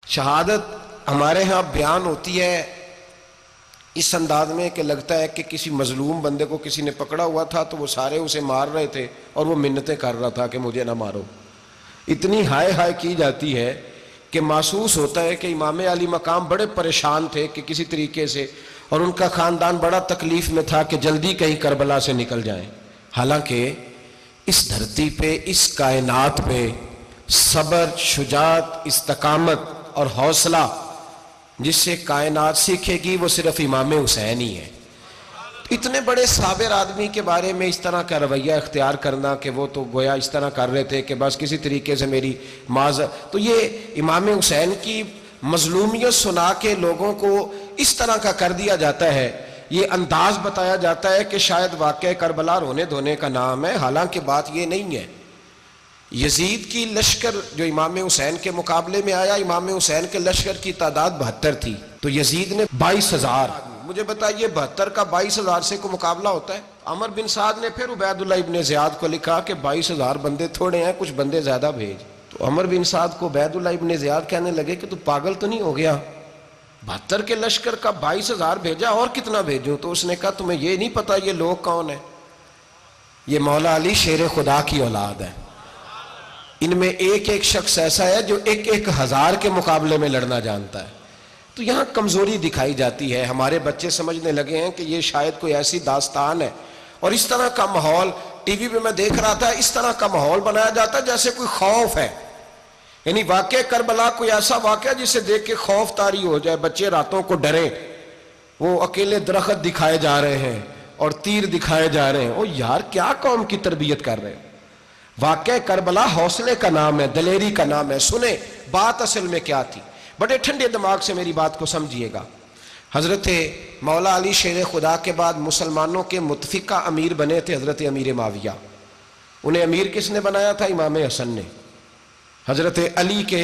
شہادت ہمارے ہاں بیان ہوتی ہے اس انداز میں کہ لگتا ہے کہ کسی مظلوم بندے کو کسی نے پکڑا ہوا تھا تو وہ سارے اسے مار رہے تھے اور وہ منتیں کر رہا تھا کہ مجھے نہ مارو. اتنی ہائے ہائے کی جاتی ہے کہ محسوس ہوتا ہے کہ امام علی مقام بڑے پریشان تھے کہ کسی طریقے سے، اور ان کا خاندان بڑا تکلیف میں تھا کہ جلدی کہیں کربلا سے نکل جائیں. حالانکہ اس دھرتی پہ، اس کائنات پہ صبر، شجاعت، استقامت اور حوصلہ جس سے کائنات سیکھے گی وہ صرف امام حسین ہی ہے. اتنے بڑے صابر آدمی کے بارے میں اس طرح کا رویہ اختیار کرنا کہ وہ تو گویا اس طرح کر رہے تھے کہ بس کسی طریقے سے میری تو یہ امام حسین کی مظلومیت سنا کے لوگوں کو اس طرح کا کر دیا جاتا ہے. یہ انداز بتایا جاتا ہے کہ شاید واقعہ کربلا رونے دھونے کا نام ہے، حالانکہ بات یہ نہیں ہے. یزید کی لشکر جو امام حسین کے مقابلے میں آیا، امام حسین کے لشکر کی تعداد 72 تھی تو یزید نے 22,000. مجھے بتائیے 72 کا 22,000 سے کو مقابلہ ہوتا ہے؟ عمر بن سعد نے پھر عبید اللہ ابن زیاد کو لکھا کہ 22,000 بندے تھوڑے ہیں، کچھ بندے زیادہ بھیج. تو عمر بن سعد کو عبید اللہ ابن زیاد کہنے لگے کہ تو پاگل تو نہیں ہو گیا، 72 کے لشکر کا 22,000 بھیجا، اور کتنا بھیجوں؟ تو اس نے کہا تمہیں یہ نہیں پتا یہ لوگ کون ہیں؟ یہ مولا علی شیر خدا کی اولاد ہے. ان میں ایک ایک شخص ایسا ہے جو 1,000 کے مقابلے میں لڑنا جانتا ہے. تو یہاں کمزوری دکھائی جاتی ہے. ہمارے بچے سمجھنے لگے ہیں کہ یہ شاید کوئی ایسی داستان ہے، اور اس طرح کا ماحول ٹی وی پہ میں دیکھ رہا تھا، اس طرح کا ماحول بنایا جاتا ہے جیسے کوئی خوف ہے. یعنی واقعہ کربلا کوئی ایسا واقعہ جسے دیکھ کے خوف طاری ہو جائے، بچے راتوں کو ڈریں. وہ اکیلے درخت دکھائے جا رہے ہیں اور تیر دکھائے جا رہے ہیں. او یار، کیا قوم کی تربیت کر رہے ہیں؟ واقعہ کربلا حوصلے کا نام ہے، دلیری کا نام ہے. سنیں بات اصل میں کیا تھی، بڑے ٹھنڈے دماغ سے میری بات کو سمجھیے گا. حضرت مولا علی شیر خدا کے بعد مسلمانوں کے متفقہ امیر بنے تھے حضرت امیر معاویہ. انہیں امیر کس نے بنایا تھا؟ امام حسن نے، حضرت علی کے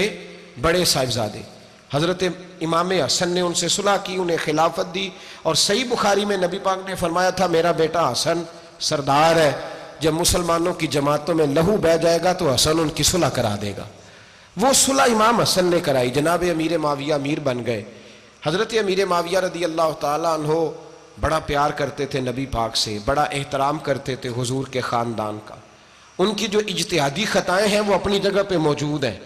بڑے صاحبزادے. حضرت امام حسن نے ان سے صلح کی، انہیں خلافت دی، اور صحیح بخاری میں نبی پاک نے فرمایا تھا میرا بیٹا حسن سردار ہے، جب مسلمانوں کی جماعتوں میں لہو بہہ جائے گا تو حسن ان کی صلح کرا دے گا. وہ صلح امام حسن نے کرائی. جناب امیر معاویہ امیر بن گئے. حضرت امیر معاویہ رضی اللہ تعالیٰ عنہ بڑا پیار کرتے تھے نبی پاک سے، بڑا احترام کرتے تھے حضور کے خاندان کا. ان کی جو اجتہادی خطائیں ہیں وہ اپنی جگہ پہ موجود ہیں.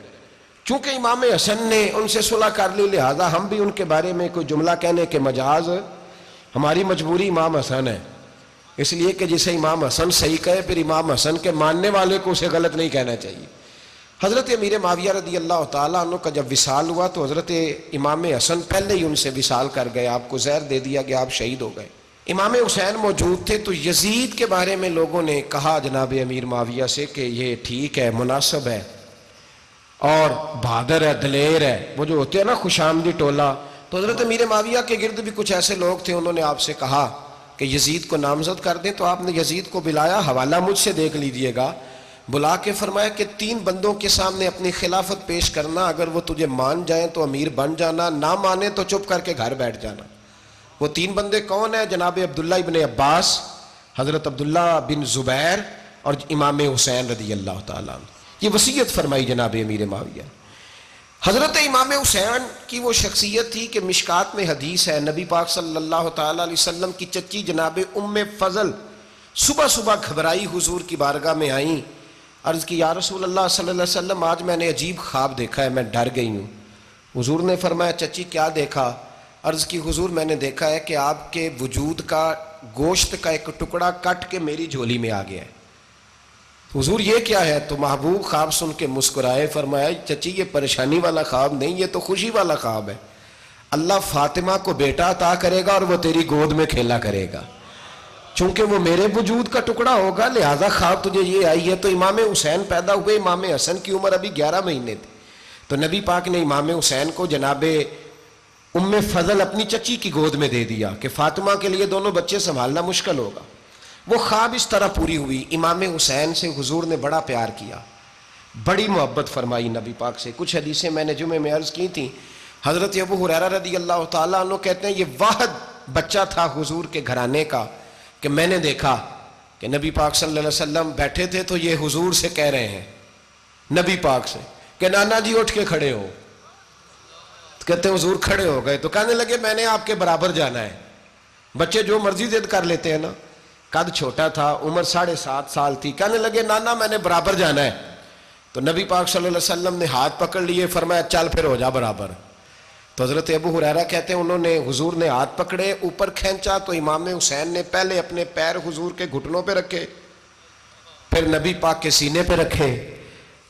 چونکہ امام حسن نے ان سے صلح کر لی، لہذا ہم بھی ان کے بارے میں کوئی جملہ کہنے کے مجاز، ہماری مجبوری امام حسن ہے. اس لیے کہ جسے امام حسن صحیح کہے پھر امام حسن کے ماننے والے کو اسے غلط نہیں کہنا چاہیے. حضرت امیر معاویہ رضی اللہ تعالیٰ عنہ کا جب وصال ہوا تو حضرت امام حسن پہلے ہی ان سے وصال کر گئے، آپ کو زہر دے دیا گیا، آپ شہید ہو گئے. امام حسین موجود تھے تو یزید کے بارے میں لوگوں نے کہا جناب امیر معاویہ سے کہ یہ ٹھیک ہے، مناسب ہے اور بہادر ہے، دلیر ہے، وہ جو ہوتے ہیں نا خوش آمدی ٹولہ. تو حضرت امیر معاویہ کے گرد بھی کچھ ایسے لوگ تھے، انہوں نے آپ سے کہا کہ یزید کو نامزد کر دیں. تو آپ نے یزید کو بلایا، حوالہ مجھ سے دیکھ لیجئے گا، بلا کے فرمایا کہ 3 بندوں کے سامنے اپنی خلافت پیش کرنا، اگر وہ تجھے مان جائیں تو امیر بن جانا، نہ مانے تو چپ کر کے گھر بیٹھ جانا. وہ 3 بندے کون ہیں؟ جناب عبداللہ ابن عباس، حضرت عبداللہ بن زبیر اور امام حسین رضی اللہ تعالیٰ عنہ. یہ وصیت فرمائی جناب امیر معاویہ. حضرت امام حسین کی وہ شخصیت تھی کہ مشکات میں حدیث ہے، نبی پاک صلی اللہ تعالیٰ علیہ وسلم کی چچی جناب ام فضل صبح صبح گھبرائی حضور کی بارگاہ میں آئیں، عرض کی یا رسول اللہ صلی اللہ علیہ وسلم آج میں نے عجیب خواب دیکھا ہے، میں ڈر گئی ہوں. حضور نے فرمایا چچی کیا دیکھا؟ عرض کی حضور میں نے دیکھا ہے کہ آپ کے وجود کا گوشت کا ایک ٹکڑا کٹ کے میری جھولی میں آ گیا ہے. حضور یہ کیا ہے؟ تو محبوب خواب سن کے مسکرائے، فرمایا چچی یہ پریشانی والا خواب نہیں، یہ تو خوشی والا خواب ہے. اللہ فاطمہ کو بیٹا عطا کرے گا اور وہ تیری گود میں کھیلا کرے گا. چونکہ وہ میرے وجود کا ٹکڑا ہوگا لہذا خواب تجھے یہ آئی ہے. تو امام حسین پیدا ہوئے، امام حسن کی عمر ابھی 11 مہینے تھی. تو نبی پاک نے امام حسین کو جناب ام فضل اپنی چچی کی گود میں دے دیا کہ فاطمہ کے لیے دونوں بچے سنبھالنا مشکل ہوگا. وہ خواب اس طرح پوری ہوئی. امام حسین سے حضور نے بڑا پیار کیا، بڑی محبت فرمائی نبی پاک سے. کچھ حدیثیں میں نے جمعے میں عرض کی تھیں. حضرت ابو ہریرہ رضی اللہ تعالیٰ عنہ کہتے ہیں یہ واحد بچہ تھا حضور کے گھرانے کا کہ میں نے دیکھا کہ نبی پاک صلی اللہ علیہ وسلم بیٹھے تھے تو یہ حضور سے کہہ رہے ہیں، نبی پاک سے، کہ نانا جی اٹھ کے کھڑے ہو. کہتے ہیں حضور کھڑے ہو گئے تو کہنے لگے میں نے آپ کے برابر جانا ہے. بچے جو مرضی ضد کر لیتے ہیں نا. قد چھوٹا تھا, عمر 7.5 سال تھی. کہنے لگے نانا میں نے برابر جانا ہے. تو نبی پاک صلی اللہ علیہ وسلم نے ہاتھ پکڑ لیے, فرمایا چل پھر ہو جا برابر. تو حضرت ابو ہریرہ کہتے ہیں انہوں نے, حضور نے ہاتھ پکڑے, اوپر کھینچا تو امام حسین نے پہلے اپنے پیر حضور کے گھٹنوں پہ رکھے, پھر نبی پاک کے سینے پہ رکھے,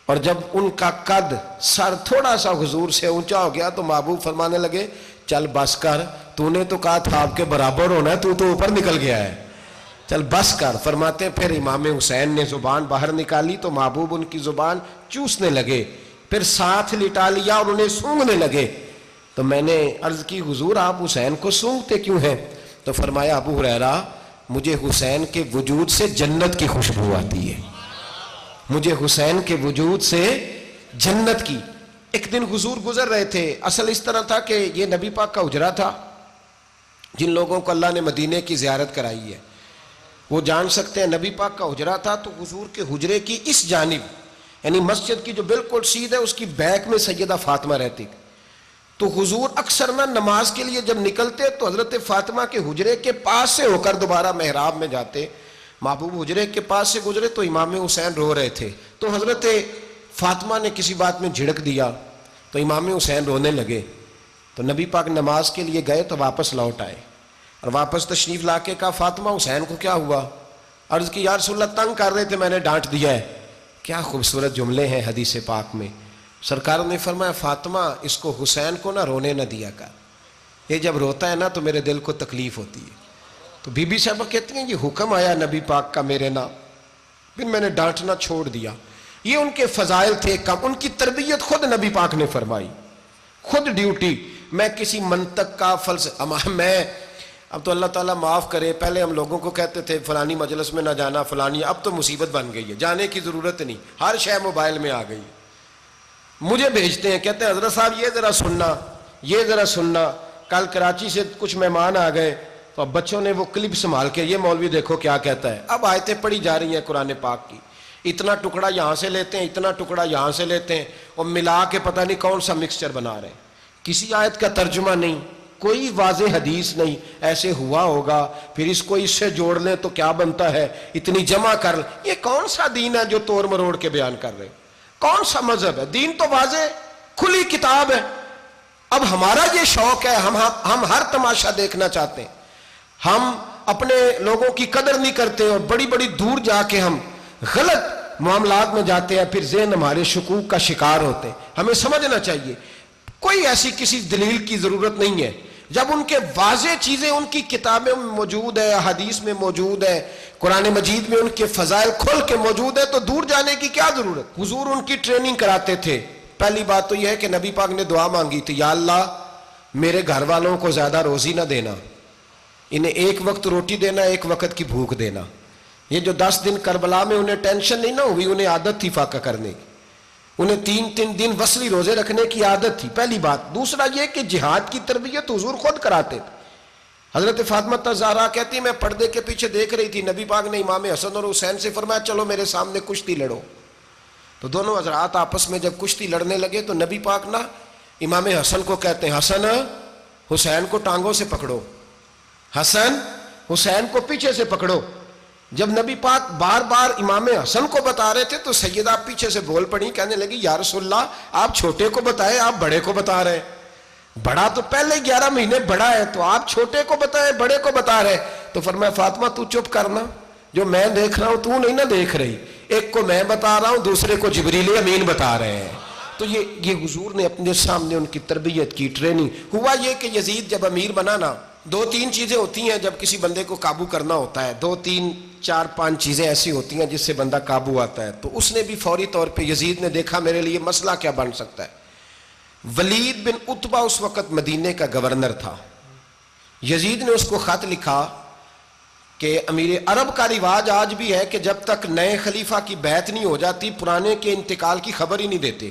اور جب ان کا قد سر تھوڑا سا حضور سے اونچا ہو گیا تو محبوب فرمانے لگے چل بس کر, تو نے تو کہا تھا آپ کے برابر ہونا ہے, تو اوپر نکل گیا ہے, چل بس کر. فرماتے ہیں پھر امام حسین نے زبان باہر نکالی تو محبوب ان کی زبان چوسنے لگے, پھر ساتھ لٹا لیا اور انہیں سونگھنے لگے. تو میں نے عرض کی حضور آپ حسین کو سونگھتے کیوں ہیں؟ تو فرمایا ابو ہریرہ مجھے حسین کے وجود سے جنت کی خوشبو آتی ہے, مجھے حسین کے وجود سے جنت کی. ایک دن حضور گزر رہے تھے, اصل اس طرح تھا کہ یہ نبی پاک کا حجرہ تھا. جن لوگوں کو اللہ نے مدینے کی زیارت کرائی ہے وہ جان سکتے ہیں, نبی پاک کا حجرہ تھا تو حضور کے حجرے کی اس جانب یعنی مسجد کی جو بالکل سیدھ ہے اس کی بیک میں سیدہ فاطمہ رہتی. تو حضور اکثر نہ نماز کے لیے جب نکلتے تو حضرت فاطمہ کے حجرے کے پاس سے ہو کر دوبارہ محراب میں جاتے. محبوب حجرے کے پاس سے گزرے تو امام حسین رو رہے تھے, تو حضرت فاطمہ نے کسی بات میں جھڑک دیا تو امام حسین رونے لگے. تو نبی پاک نماز کے لیے گئے تو واپس لوٹ آئے, اور واپس تشریف لا کے کہا فاطمہ حسین کو کیا ہوا؟ عرض کی یا رسول اللہ تنگ کر رہے تھے میں نے ڈانٹ دیا ہے. کیا خوبصورت جملے ہیں حدیث پاک میں. سرکار نے فرمایا فاطمہ اس کو حسین کو نہ رونے نہ دیا کر, یہ جب روتا ہے نا تو میرے دل کو تکلیف ہوتی ہے. تو بی بی صاحبہ کہتی ہیں یہ حکم آیا نبی پاک کا میرے نام, پھر میں نے ڈانٹنا چھوڑ دیا. یہ ان کے فضائل تھے کم, ان کی تربیت خود نبی پاک نے فرمائی, خود ڈیوٹی. میں کسی منطق کا فلسفہ میں اب تو اللہ تعالیٰ معاف کرے, پہلے ہم لوگوں کو کہتے تھے فلانی مجلس میں نہ جانا فلانی, اب تو مصیبت بن گئی ہے, جانے کی ضرورت نہیں, ہر شے موبائل میں آ گئی. مجھے بھیجتے ہیں کہتے ہیں حضرت صاحب یہ ذرا سننا, یہ ذرا سننا. کل کراچی سے کچھ مہمان آ گئے تو اب بچوں نے وہ کلپ سنبھال کے, یہ مولوی دیکھو کیا کہتا ہے. اب آیتیں پڑھی جا رہی ہیں قرآن پاک کی, اتنا ٹکڑا یہاں سے لیتے ہیں, اتنا ٹکڑا یہاں سے لیتے ہیں, اور ملا کے پتہ نہیں کون سا مکسچر بنا رہے ہیں. کسی آیت کا ترجمہ نہیں, کوئی واضح حدیث نہیں, ایسے ہوا ہوگا پھر اس کو اس سے جوڑ لیں تو کیا بنتا ہے, اتنی جمع کر لیں. یہ کون سا دین ہے جو توڑ مروڑ کے بیان کر رہے ہیں؟ کون سا مذہب ہے؟ دین تو واضح کھلی کتاب ہے. اب ہمارا یہ شوق ہے, ہم ہر تماشا دیکھنا چاہتے ہیں, ہم اپنے لوگوں کی قدر نہیں کرتے اور بڑی بڑی دور جا کے ہم غلط معاملات میں جاتے ہیں, پھر ذہن ہمارے شکوک کا شکار ہوتے ہیں. ہمیں سمجھنا چاہیے کوئی ایسی کسی دلیل کی ضرورت نہیں ہے. جب ان کے واضح چیزیں ان کی کتابیں میں موجود ہے, حدیث میں موجود ہے, قرآن مجید میں ان کے فضائل کھل کے موجود ہے, تو دور جانے کی کیا ضرورت. حضور ان کی ٹریننگ کراتے تھے. پہلی بات تو یہ ہے کہ نبی پاک نے دعا مانگی تھی, یا اللہ میرے گھر والوں کو زیادہ روزی نہ دینا, انہیں ایک وقت روٹی دینا, ایک وقت کی بھوک دینا. یہ جو 10 دن کربلا میں انہیں ٹینشن نہیں نہ ہوئی, انہیں عادت تھی فاقہ کرنے کی, انہیں 3 دن وصلی روزے رکھنے کی عادت تھی. پہلی بات. دوسرا یہ کہ جہاد کی تربیت حضور خود کراتے تھے. حضرت فاطمہ زہرا کہتی میں پردے کے پیچھے دیکھ رہی تھی, نبی پاک نے امام حسن اور حسین سے فرمایا چلو میرے سامنے کشتی لڑو. تو دونوں حضرات آپس میں جب کشتی لڑنے لگے تو نبی پاک نا امام حسن کو کہتے ہیں حسن حسین کو ٹانگوں سے پکڑو, حسن حسین کو پیچھے سے پکڑو. جب نبی پاک بار بار امام حسن کو بتا رہے تھے تو سیدہ پیچھے سے بول پڑی, کہنے لگی یا رسول اللہ آپ چھوٹے کو بتائیں, آپ بڑے کو بتا رہے ہیں. بڑا تو پہلے 11 مہینے بڑا ہے, تو آپ چھوٹے کو بتائیں بڑے کو بتا رہے. تو فرمایا فاطمہ تو چپ کرنا, جو میں دیکھ رہا ہوں تو نہیں نہ دیکھ رہی, ایک کو میں بتا رہا ہوں دوسرے کو جبریل امین بتا رہے ہیں. تو یہ حضور نے اپنے سامنے ان کی تربیت کی, ٹریننگ. ہوا یہ کہ یزید جب امیر بنا نا, 2-3 چیزیں ہوتی ہیں جب کسی بندے کو قابو کرنا ہوتا ہے, 2-3-4-5 چیزیں ایسی ہوتی ہیں جس سے بندہ قابو آتا ہے. تو اس نے بھی فوری طور پہ یزید نے دیکھا میرے لیے مسئلہ کیا بن سکتا ہے. ولید بن عتبہ اس وقت مدینے کا گورنر تھا. یزید نے اس کو خط لکھا کہ امیر عرب کا رواج آج بھی ہے کہ جب تک نئے خلیفہ کی بیعت نہیں ہو جاتی پرانے کے انتقال کی خبر ہی نہیں دیتے,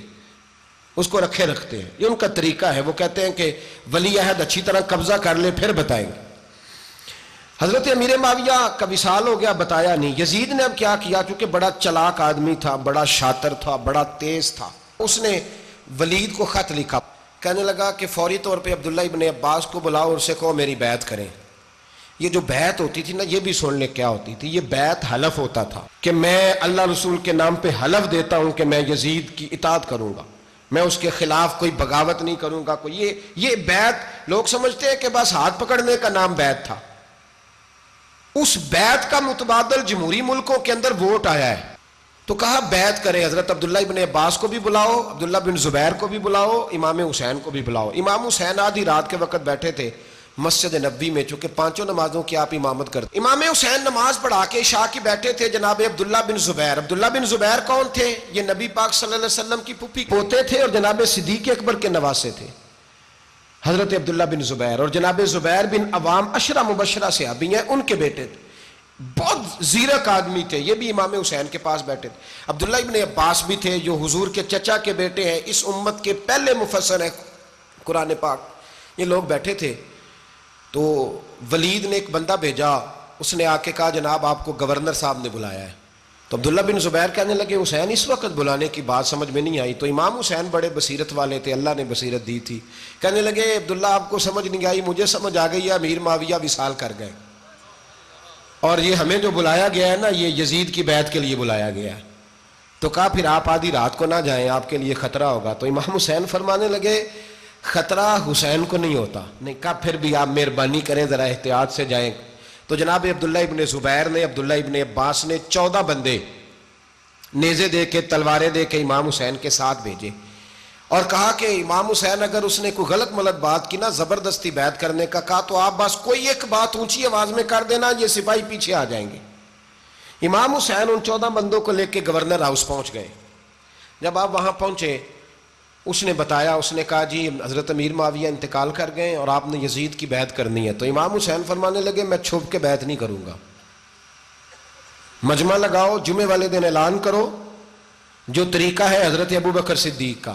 اس کو رکھے رکھتے ہیں. یہ ان کا طریقہ ہے. وہ کہتے ہیں کہ ولی عہد اچھی طرح قبضہ کر لے پھر بتائیں گے. حضرت امیر معاویہ کا وصال ہو گیا, بتایا نہیں. یزید نے اب کیا کیا, چونکہ بڑا چلاک آدمی تھا, بڑا شاطر تھا, بڑا تیز تھا, اس نے ولید کو خط لکھا کہنے لگا کہ فوری طور پہ عبداللہ ابن عباس کو بلاؤ اور اسے کہو میری بیعت کریں۔ یہ جو بیعت ہوتی تھی نا، یہ بھی سن لے کیا ہوتی تھی، یہ بیعت حلف ہوتا تھا کہ میں اللہ رسول کے نام پہ حلف دیتا ہوں کہ میں یزید کی اطاعت کروں گا، میں اس کے خلاف کوئی بغاوت نہیں کروں گا۔ کوئی یہ بیعت لوگ سمجھتے ہیں کہ بس ہاتھ پکڑنے کا نام بیعت تھا، اس بیعت کا متبادل جمہوری ملکوں کے اندر ووٹ آیا ہے۔ تو کہا بیعت کرے، حضرت عبداللہ ابن عباس کو بھی بلاؤ، عبداللہ بن زبیر کو بھی بلاؤ، امام حسین کو بھی بلاؤ۔ امام حسین آدھی رات کے وقت بیٹھے تھے مسجد نبوی میں، چونکہ پانچوں نمازوں کی آپ امامت کرتے۔ امام حسین نماز پڑھا کے عشاء کی بیٹھے تھے، جناب عبداللہ بن زبیر۔ عبداللہ بن زبیر کون تھے؟ یہ نبی پاک صلی اللہ علیہ وسلم کی پھوپھی پوتے تھے اور جناب صدیق اکبر کے نواسے تھے، حضرت عبداللہ بن زبیر۔ اور جناب زبیر بن عوام عشرہ مبشرہ صحابی ہیں، ان کے بیٹے تھے، بہت زیرک آدمی تھے، یہ بھی امام حسین کے پاس بیٹھے تھے۔ عبداللہ ابن عباس بھی تھے جو حضور کے چچا کے بیٹے ہیں، اس امت کے پہلے مفسر ہیں قرآن پاک۔ یہ لوگ بیٹھے تھے تو ولید نے ایک بندہ بھیجا، اس نے آ کے کہا جناب آپ کو گورنر صاحب نے بلایا ہے۔ تو عبداللہ بن زبیر کہنے لگے حسین اس وقت بلانے کی بات سمجھ میں نہیں آئی۔ تو امام حسین بڑے بصیرت والے تھے، اللہ نے بصیرت دی تھی، کہنے لگے عبداللہ آپ کو سمجھ نہیں آئی، مجھے سمجھ آ گئی ہے، امیر معاویہ وصال کر گئے اور یہ ہمیں جو بلایا گیا ہے نا، یہ یزید کی بیعت کے لیے بلایا گیا ہے۔ تو کہا پھر آپ آدھی رات کو نہ جائیں، آپ کے لیے خطرہ ہوگا۔ تو امام حسین فرمانے لگے خطرہ حسین کو نہیں ہوتا۔ نہیں، کہا پھر بھی آپ مہربانی کریں ذرا احتیاط سے جائیں۔ تو جناب عبداللہ ابن زبیر نے، عبداللہ ابن عباس نے 14 بندے نیزے دے کے، تلواریں دے کے امام حسین کے ساتھ بھیجے اور کہا کہ امام حسین اگر اس نے کوئی غلط ملت بات کی نا، زبردستی بیعت کرنے کا کہا، تو آپ بس کوئی ایک بات اونچی آواز میں کر دینا، یہ سپاہی پیچھے آ جائیں گے۔ امام حسین ان 14 بندوں کو لے کے گورنر ہاؤس پہنچ گئے۔ جب آپ وہاں پہنچے، اس نے بتایا، اس نے کہا جی حضرت امیر معاویہ انتقال کر گئے اور آپ نے یزید کی بیعت کرنی ہے۔ تو امام حسین فرمانے لگے میں چھپ کے بیعت نہیں کروں گا، مجمع لگاؤ، جمعے والے دن اعلان کرو، جو طریقہ ہے حضرت ابو بکر صدیق کا،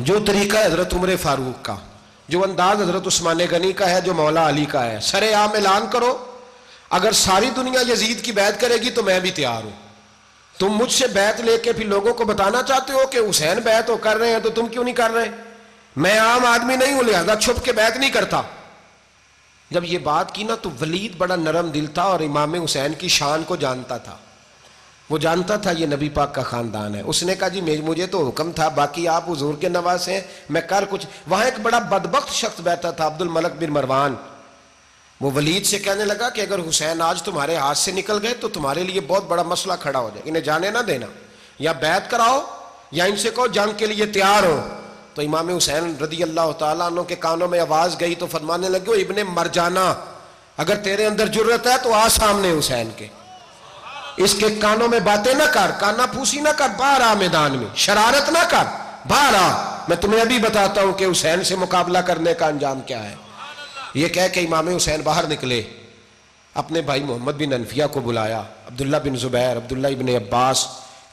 جو طریقہ ہے حضرت عمر فاروق کا، جو انداز حضرت عثمان غنی کا ہے، جو مولا علی کا ہے، سر عام اعلان کرو، اگر ساری دنیا یزید کی بیعت کرے گی تو میں بھی تیار ہوں۔ تم مجھ سے بیعت لے کے پھر لوگوں کو بتانا چاہتے ہو کہ حسین بیعت ہو کر رہے ہیں تو تم کیوں نہیں کر رہے؟ میں عام آدمی نہیں ہوں، لہذا چھپ کے بیعت نہیں کرتا۔ جب یہ بات کی نا تو ولید بڑا نرم دل تھا اور امام حسین کی شان کو جانتا تھا، وہ جانتا تھا یہ نبی پاک کا خاندان ہے۔ اس نے کہا جی مجھے تو حکم تھا، باقی آپ حضور کے نواز ہیں، میں کر کچھ۔ وہاں ایک بڑا بدبخت شخص بیٹھا تھا، عبد الملک بن مروان، وہ ولید سے کہنے لگا کہ اگر حسین آج تمہارے ہاتھ سے نکل گئے تو تمہارے لیے بہت بڑا مسئلہ کھڑا ہو جائے، انہیں جانے نہ دینا، یا بیعت کراؤ یا ان سے کہو جنگ کے لیے تیار ہو۔ تو امام حسین رضی اللہ تعالیٰ عنہ کے کانوں میں آواز گئی تو فرمانے لگے ابن مرجانہ، اگر تیرے اندر جرت ہے تو آ سامنے حسین کے، اس کے کانوں میں باتیں نہ کر، کانا پھوسی نہ کر، باہر آ میدان میں، شرارت نہ کر، باہر آ، میں تمہیں ابھی بتاتا ہوں کہ حسین سے مقابلہ کرنے کا انجام کیا ہے۔ یہ کہہ کہ امام حسین باہر نکلے، اپنے بھائی محمد بن انفیہ کو بلایا، عبداللہ بن زبیر، عبداللہ ابن عباس،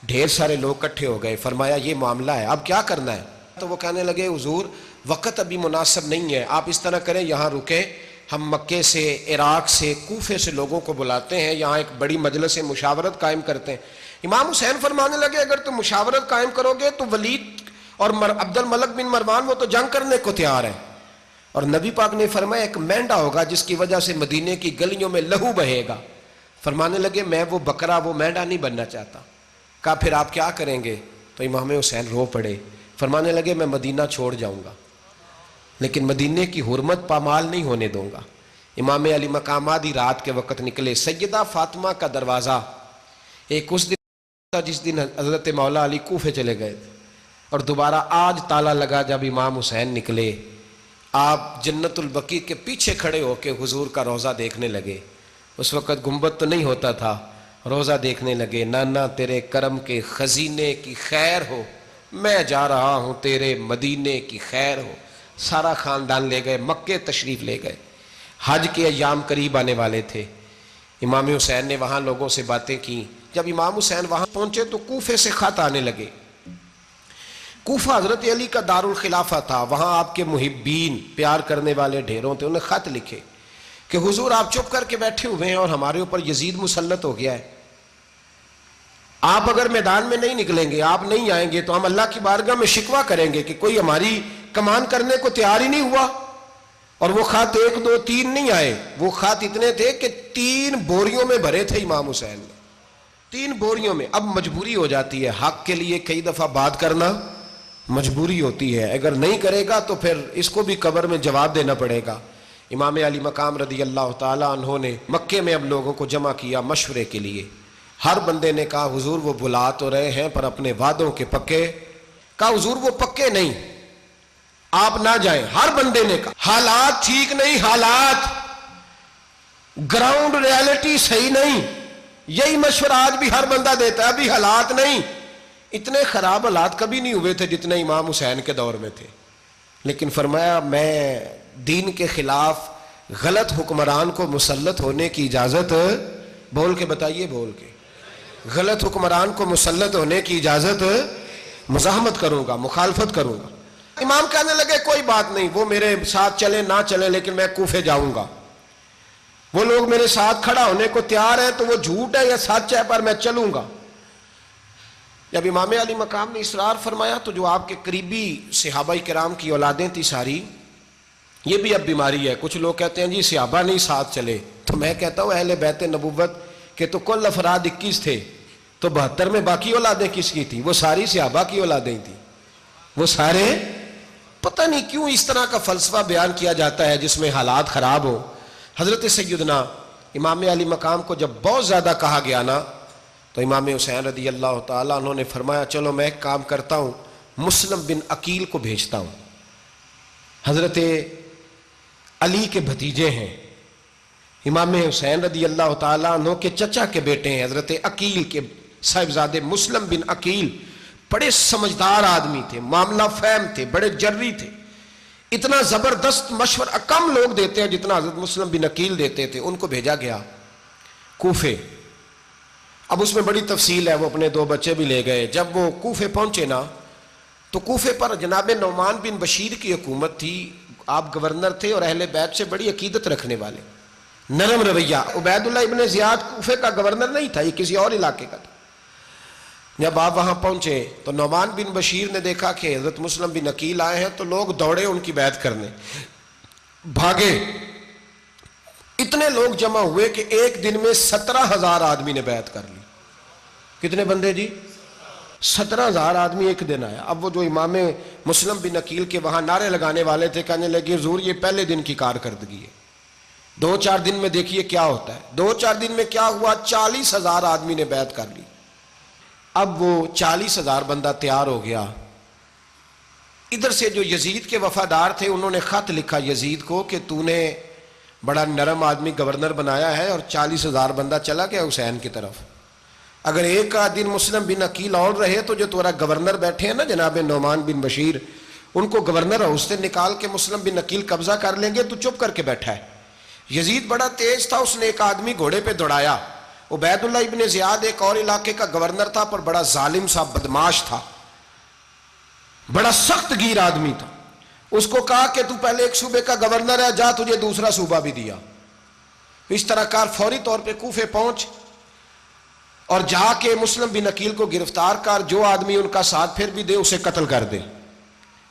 ڈھیر سارے لوگ اکٹھے ہو گئے۔ فرمایا یہ معاملہ ہے، اب کیا کرنا ہے؟ تو وہ کہنے لگے حضور وقت ابھی مناسب نہیں ہے، آپ اس طرح کریں یہاں رکیں، ہم مکے سے، عراق سے، کوفے سے لوگوں کو بلاتے ہیں، یہاں ایک بڑی مجلس مشاورت قائم کرتے ہیں۔ امام حسین فرمانے لگے اگر تم مشاورت قائم کرو گے تو ولید اور عبد الملک بن مروان وہ تو جنگ کرنے کو تیار ہیں، اور نبی پاک نے فرمایا ایک مینڈا ہوگا جس کی وجہ سے مدینے کی گلیوں میں لہو بہے گا۔ فرمانے لگے میں وہ بکرا، وہ مینڈا نہیں بننا چاہتا۔ کہا پھر آپ کیا کریں گے؟ تو امام حسین رو پڑے، فرمانے لگے میں مدینہ چھوڑ جاؤں گا لیکن مدینے کی حرمت پامال نہیں ہونے دوں گا۔ امام علی مقام آدھی رات کے وقت نکلے، سیدہ فاطمہ کا دروازہ ایک اس دن تھا جس دن حضرت مولا علی کوفے چلے گئے تھے، اور دوبارہ آج تالا لگا جب امام حسین نکلے۔ آپ جنت البقیع کے پیچھے کھڑے ہو کے حضور کا روضہ دیکھنے لگے، اس وقت گنبد تو نہیں ہوتا تھا، روضہ دیکھنے لگے۔ نانا تیرے کرم کے خزینے کی خیر ہو، میں جا رہا ہوں تیرے مدینے کی خیر ہو۔ سارا خاندان لے گئے، مکے تشریف لے گئے، حج کے ایام قریب آنے والے تھے۔ امام حسین نے وہاں لوگوں سے باتیں کی۔ جب امام حسین وہاں پہنچے تو کوفے سے خط آنے لگے۔ کوفہ حضرت علی کا دارالخلافہ تھا، وہاں آپ کے محبین، پیار کرنے والے ڈھیروں تھے، انہیں خط لکھے کہ حضور آپ چپ کر کے بیٹھے ہوئے ہیں اور ہمارے اوپر یزید مسلط ہو گیا ہے، آپ اگر میدان میں نہیں نکلیں گے، آپ نہیں آئیں گے تو ہم اللہ کی بارگاہ میں شکوہ کریں گے کہ کوئی ہماری کمان کرنے کو تیار ہی نہیں ہوا. اور وہ خط 1 2 3 نہیں آئے, وہ خط اتنے تھے کہ 3 بوریوں میں بھرے تھے امام حسین نے, 3 بوریوں میں. اب مجبوری ہو جاتی ہے, حق کے لیے کئی دفعہ بات کرنا مجبوری ہوتی ہے, اگر نہیں کرے گا تو پھر اس کو بھی قبر میں جواب دینا پڑے گا. امام علی مقام رضی اللہ تعالیٰ عنہ نے مکے میں اب لوگوں کو جمع کیا مشورے کے لیے. ہر بندے نے کہا حضور وہ بلا تو رہے ہیں پر اپنے وعدوں کے پکے. کہا حضور وہ پکے نہیں, آپ نہ جائیں. ہر بندے نے کہا حالات ٹھیک نہیں, حالات گراؤنڈ ریالٹی صحیح نہیں. یہی مشورہ آج بھی ہر بندہ دیتا ہے, ابھی حالات نہیں. اتنے خراب حالات کبھی نہیں ہوئے تھے جتنے امام حسین کے دور میں تھے. لیکن فرمایا میں دین کے خلاف غلط حکمران کو مسلط ہونے کی اجازت, بول کے بتائیے, بول کے, غلط حکمران کو مسلط ہونے کی اجازت, مزاحمت کروں گا, مخالفت کروں گا. امام کہنے لگے کوئی بات نہیں, وہ میرے ساتھ چلے نہ چلے لیکن میں کوفے جاؤں گا. وہ لوگ میرے ساتھ کھڑا ہونے کو تیار ہے تو وہ جھوٹ ہے یا سچ ہے پر میں چلوں گا. جب امام علی مقام نے اصرار فرمایا تو جو آپ کے قریبی صحابہ کرام کی اولادیں تھی ساری, یہ بھی اب بیماری ہے. کچھ لوگ کہتے ہیں جی صحابہ نہیں ساتھ چلے, تو میں کہتا ہوں اہل بیت نبوت کے تو کل افراد 21 تھے, تو 72 میں باقی اولادیں کس کی تھیں؟ وہ ساری صحابہ کی اولادیں تھیں. وہ سارے, پتہ نہیں کیوں اس طرح کا فلسفہ بیان کیا جاتا ہے جس میں حالات خراب ہو. حضرت سیدنا امام علی مقام کو جب بہت زیادہ کہا گیا نا, تو امام حسین رضی اللہ تعالیٰ انہوں نے فرمایا چلو میں ایک کام کرتا ہوں, مسلم بن عقیل کو بھیجتا ہوں. حضرت علی کے بھتیجے ہیں, امام حسین رضی اللہ تعالیٰ عنہ کے چچا کے بیٹے ہیں, حضرت عقیل کے صاحبزادے مسلم بن عقیل. بڑے سمجھدار آدمی تھے, معاملہ فہم تھے, بڑے جری تھے. اتنا زبردست مشورہ کم لوگ دیتے ہیں جتنا حضرت مسلم بن عقیل دیتے تھے. ان کو بھیجا گیا کوفے. اب اس میں بڑی تفصیل ہے, وہ اپنے 2 بچے بھی لے گئے. جب وہ کوفے پہنچے نا, تو کوفے پر جناب نعمان بن بشیر کی حکومت تھی. آپ گورنر تھے اور اہل بیت سے بڑی عقیدت رکھنے والے, نرم رویہ. عبید اللہ ابن زیاد کوفے کا گورنر نہیں تھا, یہ کسی اور علاقے کا تھا. جب آپ وہاں پہنچے تو نعمان بن بشیر نے دیکھا کہ حضرت مسلم بن عقیل آئے ہیں, تو لوگ دوڑے ان کی بیعت کرنے, بھاگے. اتنے لوگ جمع ہوئے کہ ایک دن میں 17,000 آدمی نے بیعت کر لی. کتنے بندے جی؟ 17,000 آدمی ایک دن آیا. اب وہ جو امام مسلم بن عقیل کے وہاں نعرے لگانے والے تھے, کہنے لگے حضور یہ پہلے دن کی کارکردگی ہے, 2-4 دن میں دیکھیے کیا ہوتا ہے. 2-4 دن میں کیا ہوا, 40,000 آدمی نے بیعت کر لی. اب وہ 40,000 بندہ تیار ہو گیا. ادھر سے جو یزید کے وفادار تھے انہوں نے خط لکھا یزید کو کہ تو نے بڑا نرم آدمی گورنر بنایا ہے اور 40,000 بندہ چلا گیا حسین کی طرف. اگر ایک دن مسلم بن عقیل اور رہے تو جو تمہارا گورنر بیٹھے ہیں نا جناب نعمان بن بشیر, ان کو گورنر ہاؤس سے نکال کے مسلم بن عقیل قبضہ کر لیں گے. تو چپ کر کے بیٹھا ہے. یزید بڑا تیز تھا, اس نے ایک آدمی گھوڑے پہ دوڑایا. عبید اللہ ابن زیاد ایک اور علاقے کا گورنر تھا, پر بڑا ظالم سا بدماش تھا, بڑا سخت گیر آدمی تھا. اس کو کہا کہ تو پہلے ایک صوبے کا گورنر ہے, جا تجھے دوسرا صوبہ بھی دیا. اس طرح کار فوری طور پہ کوفے پہنچ اور جا کے مسلم بن عقیل کو گرفتار کر, جو آدمی ان کا ساتھ پھر بھی دے اسے قتل کر دے.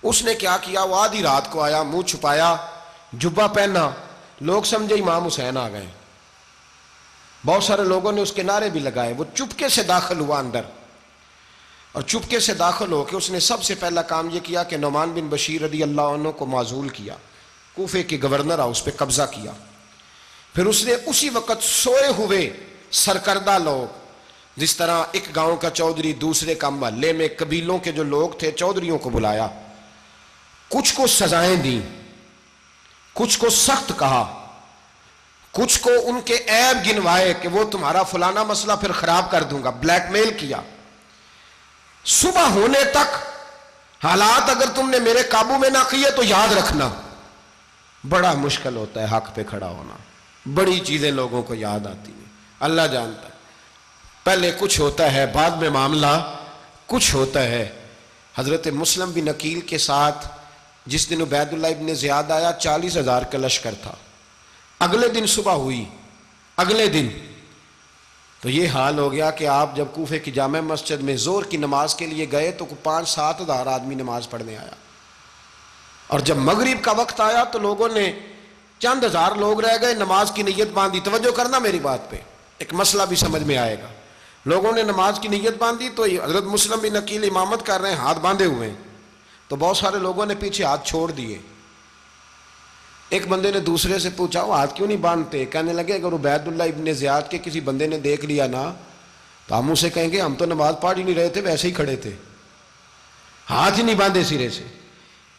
اس نے کیا کیا, وہ آدھی رات کو آیا, منہ چھپایا, جبہ پہنا, لوگ سمجھے امام حسین آ گئے. بہت سارے لوگوں نے اس کے نعرے بھی لگائے. وہ چپکے سے داخل ہوا اندر, اور چپکے سے داخل ہو کے اس نے سب سے پہلا کام یہ کیا کہ نعمان بن بشیر رضی اللہ عنہ کو معزول کیا, کوفے کے گورنر ہاؤس پہ قبضہ کیا. پھر اس نے اسی وقت سوئے ہوئے سرکردہ لوگ, جس طرح ایک گاؤں کا چودھری دوسرے کا محلے میں قبیلوں کے جو لوگ تھے چودھریوں کو بلایا, کچھ کو سزائیں دیں, کچھ کو سخت کہا, کچھ کو ان کے عیب گنوائے کہ وہ تمہارا فلانا مسئلہ پھر خراب کر دوں گا, بلیک میل کیا. صبح ہونے تک حالات اگر تم نے میرے قابو میں نہ کیے تو یاد رکھنا بڑا مشکل ہوتا ہے حق پہ کھڑا ہونا. بڑی چیزیں لوگوں کو یاد آتی ہیں, اللہ جانتا ہے. پہلے کچھ ہوتا ہے, بعد میں معاملہ کچھ ہوتا ہے. حضرت مسلم بن عقیل کے ساتھ جس دن عبید اللہ ابن زیاد آیا 40,000 کا لشکر تھا. اگلے دن صبح ہوئی, اگلے دن تو یہ حال ہو گیا کہ آپ جب کوفے کی جامع مسجد میں زور کی نماز کے لیے گئے تو 5-7 ہزار آدمی نماز پڑھنے آیا. اور جب مغرب کا وقت آیا تو لوگوں نے چند ہزار لوگ رہ گئے, نماز کی نیت باندھی. توجہ کرنا میری بات پہ, ایک مسئلہ بھی سمجھ میں آئے گا. لوگوں نے نماز کی نیت باندھی تو حضرت مسلم بن عقیل امامت کر رہے ہیں, ہاتھ باندھے ہوئے ہیں, تو بہت سارے لوگوں نے پیچھے ہاتھ چھوڑ دیے. ایک بندے نے دوسرے سے پوچھا وہ ہاتھ کیوں نہیں باندھتے؟ کہنے لگے اگر عبید اللہ ابن زیاد کے کسی بندے نے دیکھ لیا نا تو ہم اسے کہیں گے ہم تو نماز پڑھ ہی نہیں رہے تھے, ویسے ہی کھڑے تھے, ہاتھ ہی نہیں باندھے سرے سے.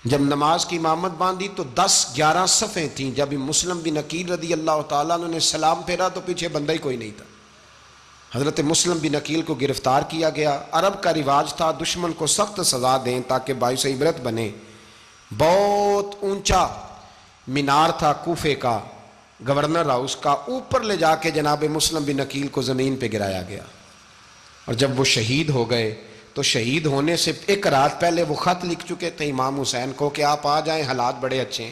جب نماز کی امامت باندھی تو 10-11 صفیں تھیں. جب مسلم بن عقیل رضی اللہ تعالیٰ عنہ نے سلام پھیرا تو پیچھے بندہ ہی کوئی نہیں تھا. حضرت مسلم بن عقیل کو گرفتار کیا گیا. عرب کا رواج تھا دشمن کو سخت سزا دیں تاکہ باعث عبرت بنے. بہت اونچا مینار تھا کوفے کا, گورنر ہاؤس کا, اوپر لے جا کے جناب مسلم بن عقیل کو زمین پہ گرایا گیا. اور جب وہ شہید ہو گئے تو شہید ہونے سے ایک رات پہلے وہ خط لکھ چکے تھے امام حسین کو کہ آپ آ جائیں, حالات بڑے اچھے ہیں.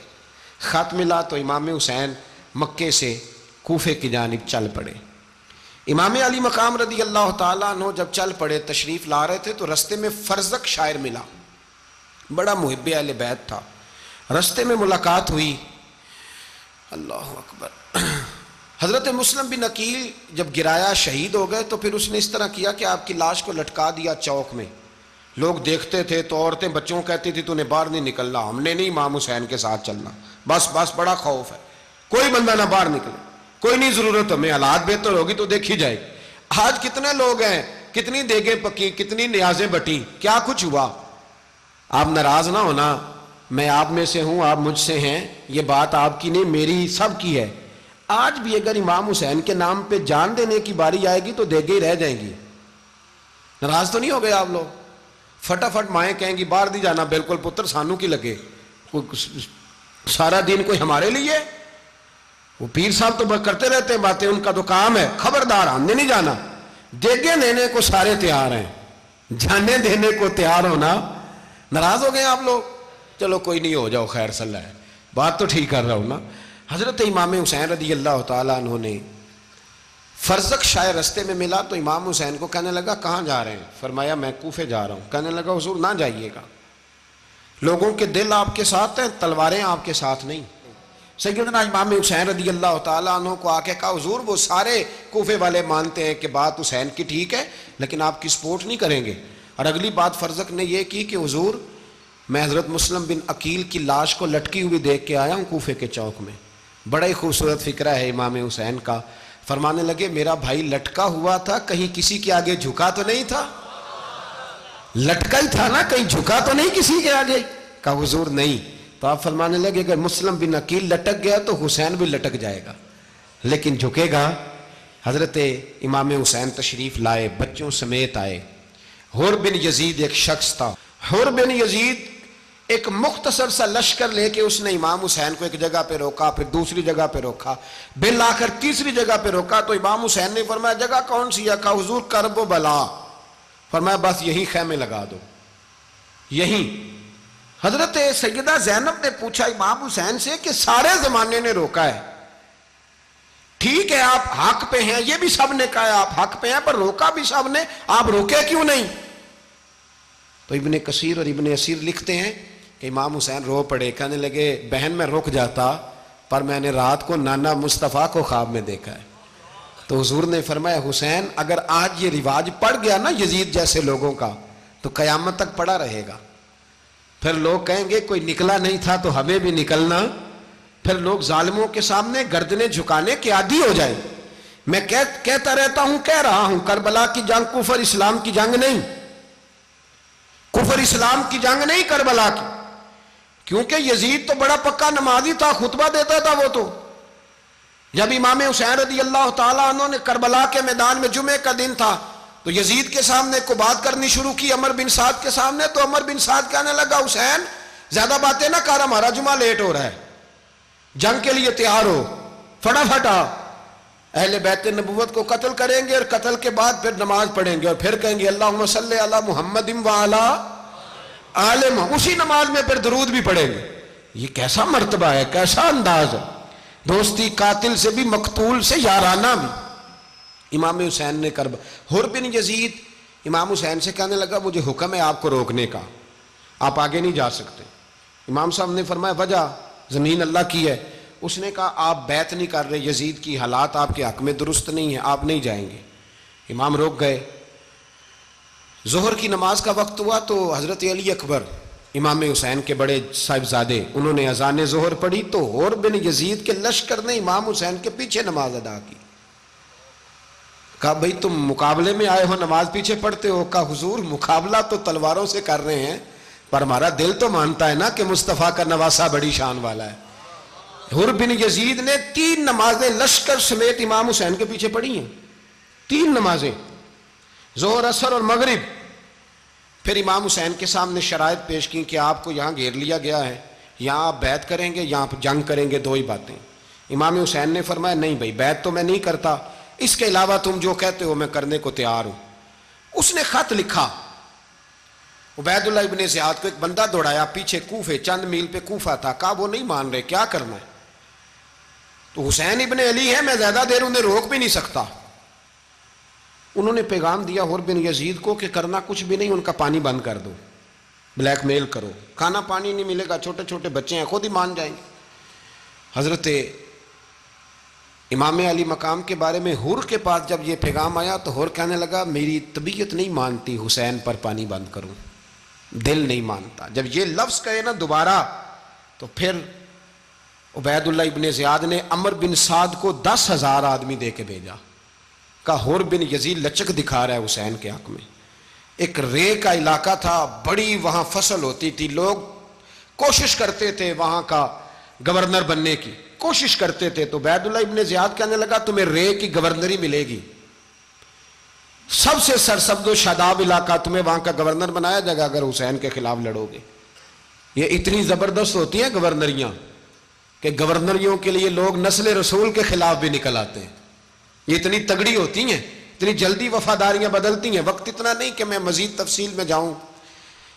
خط ملا تو امام حسین مکے سے کوفے کی جانب چل پڑے. امام علی مقام رضی اللہ تعالیٰ عنہ جب چل پڑے, تشریف لا رہے تھے تو رستے میں فرزق شاعر ملا, بڑا محب اہل بیت تھا. رستے میں ملاقات ہوئی, اللہ اکبر. حضرت مسلم بن عقیل جب گرایا شہید ہو گئے تو پھر اس نے اس طرح کیا کہ آپ کی لاش کو لٹکا دیا چوک میں. لوگ دیکھتے تھے تو عورتیں بچوں کہتی تھی تو نے باہر نہیں نکلنا, ہم نے نہیں امام حسین کے ساتھ چلنا, بس بڑا خوف ہے, کوئی بندہ نہ باہر نکلے, کوئی نہیں ضرورت ہمیں, حالات بہتر ہوگی تو دیکھی جائے گی. آج کتنے لوگ ہیں, کتنی دیگیں پکی, کتنی نیازیں بٹی, کیا کچھ ہوا. آپ ناراض نہ ہونا, میں آپ میں سے ہوں, آپ مجھ سے ہیں, یہ بات آپ کی نہیں میری سب کی ہے. آج بھی اگر امام حسین کے نام پہ جان دینے کی باری آئے گی تو دیگیں ہی رہ جائیں گی. ناراض تو نہیں ہو گئے آپ لوگ؟ فٹافٹ مائیں کہیں گی باہر نہیں جانا, بالکل پتر سانو کی لگے, سارا دن کوئی ہمارے لیے. وہ پیر صاحب تو کرتے رہتے ہیں باتیں, ان کا تو کام ہے, خبردار ہم نے نہیں جانا. دیگیں دینے کو سارے تیار ہیں, جانے دینے کو تیار ہونا. ناراض ہو گئے آپ لوگ؟ چلو کوئی نہیں, ہو جاؤ, خیر صلی اللہ ہے, بات تو ٹھیک کر رہا ہوں نا. حضرت امام حسین رضی اللہ تعالیٰ عنہ نے فرزق شاعر رستے میں ملا تو امام حسین کو کہنے لگا کہاں جا رہے ہیں؟ فرمایا میں کوفے جا رہا ہوں. کہنے لگا حضور نہ جائیے گا, لوگوں کے دل آپ کے ساتھ ہیں, تلواریں آپ کے ساتھ نہیں. سیدنا امام حسین رضی اللہ تعالیٰ عنہ کو آ کے کہا حضور وہ سارے کوفے والے مانتے ہیں کہ بات حسین کی ٹھیک ہے لیکن آپ کی سپورٹ نہیں کریں گے. اور اگلی بات فرزق نے یہ کی کہ حضور میں حضرت مسلم بن عقیل کی لاش کو لٹکی ہوئی دیکھ کے آیا ہوں کوفے کے چوک میں. بڑا ہی خوبصورت فکرہ ہے امام حسین کا. فرمانے لگے میرا بھائی لٹکا ہوا تھا, کہیں کسی کے آگے جھکا تو نہیں تھا؟ لٹکا ہی تھا نا, کہیں جھکا تو نہیں کسی کے آگے؟ کہا حضور نہیں. تو آپ فرمانے لگے اگر مسلم بن عقیل لٹک گیا تو حسین بھی لٹک جائے گا, لیکن جھکے گا. حضرت امام حسین تشریف لائے, بچوں سمیت آئے. حر بن یزید ایک شخص تھا. حر بن یزید ایک مختصر سا لشکر لے کے اس نے امام حسین کو ایک جگہ پہ روکا, پھر دوسری جگہ پہ روکا, بالآخر تیسری جگہ پہ روکا. تو امام حسین نے فرمایا جگہ کون سی ہے؟ کہا حضور کرب و بلا. فرمایا بس یہی خیمے لگا دو, یہی. حضرت سیدہ زینب نے پوچھا امام حسین سے کہ سارے زمانے نے روکا ہے, ٹھیک ہے آپ حق پہ ہیں, یہ بھی سب نے کہا آپ حق پہ ہیں, پر روکا بھی سب نے, آپ روکے کیوں نہیں؟ تو ابن کثیر اور ابن اسیر لکھتے ہیں کہ امام حسین رو پڑے, کہنے لگے بہن میں رک جاتا پر میں نے رات کو نانا مصطفیٰ کو خواب میں دیکھا ہے. تو حضور نے فرمایا حسین اگر آج یہ رواج پڑ گیا نا یزید جیسے لوگوں کا تو قیامت تک پڑا رہے گا. پھر لوگ کہیں گے کوئی نکلا نہیں تھا تو ہمیں بھی نکلنا, پھر لوگ ظالموں کے سامنے گردنیں جھکانے کے عادی ہو جائیں. میں کہتا رہتا ہوں, کہہ رہا ہوں, کربلا کی جنگ کفر اسلام کی جنگ نہیں, کفر اسلام کی جنگ نہیں کربلا کی, کیونکہ یزید تو بڑا پکا نمازی تھا, خطبہ دیتا تھا وہ تو. جب امام حسین رضی اللہ تعالیٰ عنہ نے کربلا کے میدان میں جمعے کا دن تھا تو یزید کے سامنے کو بات کرنی شروع کی, عمر بن سعد کے سامنے. تو عمر بن سعد کہنے لگا حسین زیادہ باتیں نہ کر, ہمارا جمعہ لیٹ ہو رہا ہے, جنگ کے لیے تیار ہو, فٹافٹ آ. اہل بیت نبوت کو قتل کریں گے اور قتل کے بعد پھر نماز پڑھیں گے اور پھر کہیں گے اللہم صلی علی محمد وعلی آل محمد, اسی نماز میں پھر درود بھی پڑھیں گے. یہ کیسا مرتبہ ہے, کیسا انداز ہے, دوستی قاتل سے بھی مقتول سے یارانہ بھی. امام حسین نے حر بن یزید امام حسین سے کہنے لگا مجھے حکم ہے آپ کو روکنے کا, آپ آگے نہیں جا سکتے. امام صاحب نے فرمایا وجہ زمین اللہ کی ہے. اس نے کہا آپ بیعت نہیں کر رہے, یزید کی حالات آپ کے حق میں درست نہیں ہیں, آپ نہیں جائیں گے. امام روک گئے. ظہر کی نماز کا وقت ہوا تو حضرت علی اکبر امام حسین کے بڑے صاحبزادے, انہوں نے اذان ظہر پڑھی تو حور بن یزید کے لشکر نے امام حسین کے پیچھے نماز ادا کی. کہا بھئی تم مقابلے میں آئے ہو, نماز پیچھے پڑھتے ہو؟ کہا حضور مقابلہ تو تلواروں سے کر رہے ہیں, پر ہمارا دل تو مانتا ہے نا کہ مصطفیٰ کا نواسہ بڑی شان والا ہے. حر بن یزید نے 3 نمازیں لشکر سمیت امام حسین کے پیچھے پڑھی ہیں, 3 نمازیں, ظہر اثر اور مغرب. پھر امام حسین کے سامنے شرائط پیش کی کہ آپ کو یہاں گھیر لیا گیا ہے, یہاں آپ بیعت کریں گے, یہاں جنگ کریں گے, 2 ہی باتیں. امام حسین نے فرمایا نہیں بھائی بیعت تو میں نہیں کرتا, اس کے علاوہ تم جو کہتے ہو میں کرنے کو تیار ہوں. اس نے خط لکھا, عبید اللہ ابن زیاد کو ایک بندہ دوڑایا پیچھے, کوفے چند میل پہ کوفہ تھا. کہا وہ نہیں مان رہے, کیا کرنا ہے؟ تو حسین ابن علی ہے, میں زیادہ دیر انہیں روک بھی نہیں سکتا. انہوں نے پیغام دیا حر بن یزید کو کہ کرنا کچھ بھی نہیں, ان کا پانی بند کر دو, بلیک میل کرو, کھانا پانی نہیں ملے گا, چھوٹے چھوٹے بچے ہیں, خود ہی مان جائیں گے. حضرت امام علی مقام کے بارے میں حر کے پاس جب یہ پیغام آیا تو حر کہنے لگا میری طبیعت نہیں مانتی حسین پر پانی بند کروں, دل نہیں مانتا. جب یہ لفظ کہے نا دوبارہ تو پھر عبید اللہ ابن زیاد نے عمر بن سعد کو 10,000 آدمی دے کے بھیجا. کہا حر بن یزید لچک دکھا رہا ہے حسین کے حق میں. ایک رے کا علاقہ تھا, بڑی وہاں فصل ہوتی تھی, لوگ کوشش کرتے تھے وہاں کا گورنر بننے کی, کوشش کرتے تھے. تو عبید اللہ ابن زیاد کہنے لگا تمہیں رے کی گورنری ملے گی, سب سے سرسبز و شاداب علاقہ, تمہیں وہاں کا گورنر بنایا جائے گا اگر حسین کے خلاف لڑو گے. یہ اتنی زبردست ہوتی ہیں گورنریاں کہ گورنریوں کے لیے لوگ نسل رسول کے خلاف بھی نکل آتے ہیں. یہ اتنی تگڑی ہوتی ہیں, اتنی جلدی وفاداریاں بدلتی ہیں. وقت اتنا نہیں کہ میں مزید تفصیل میں جاؤں.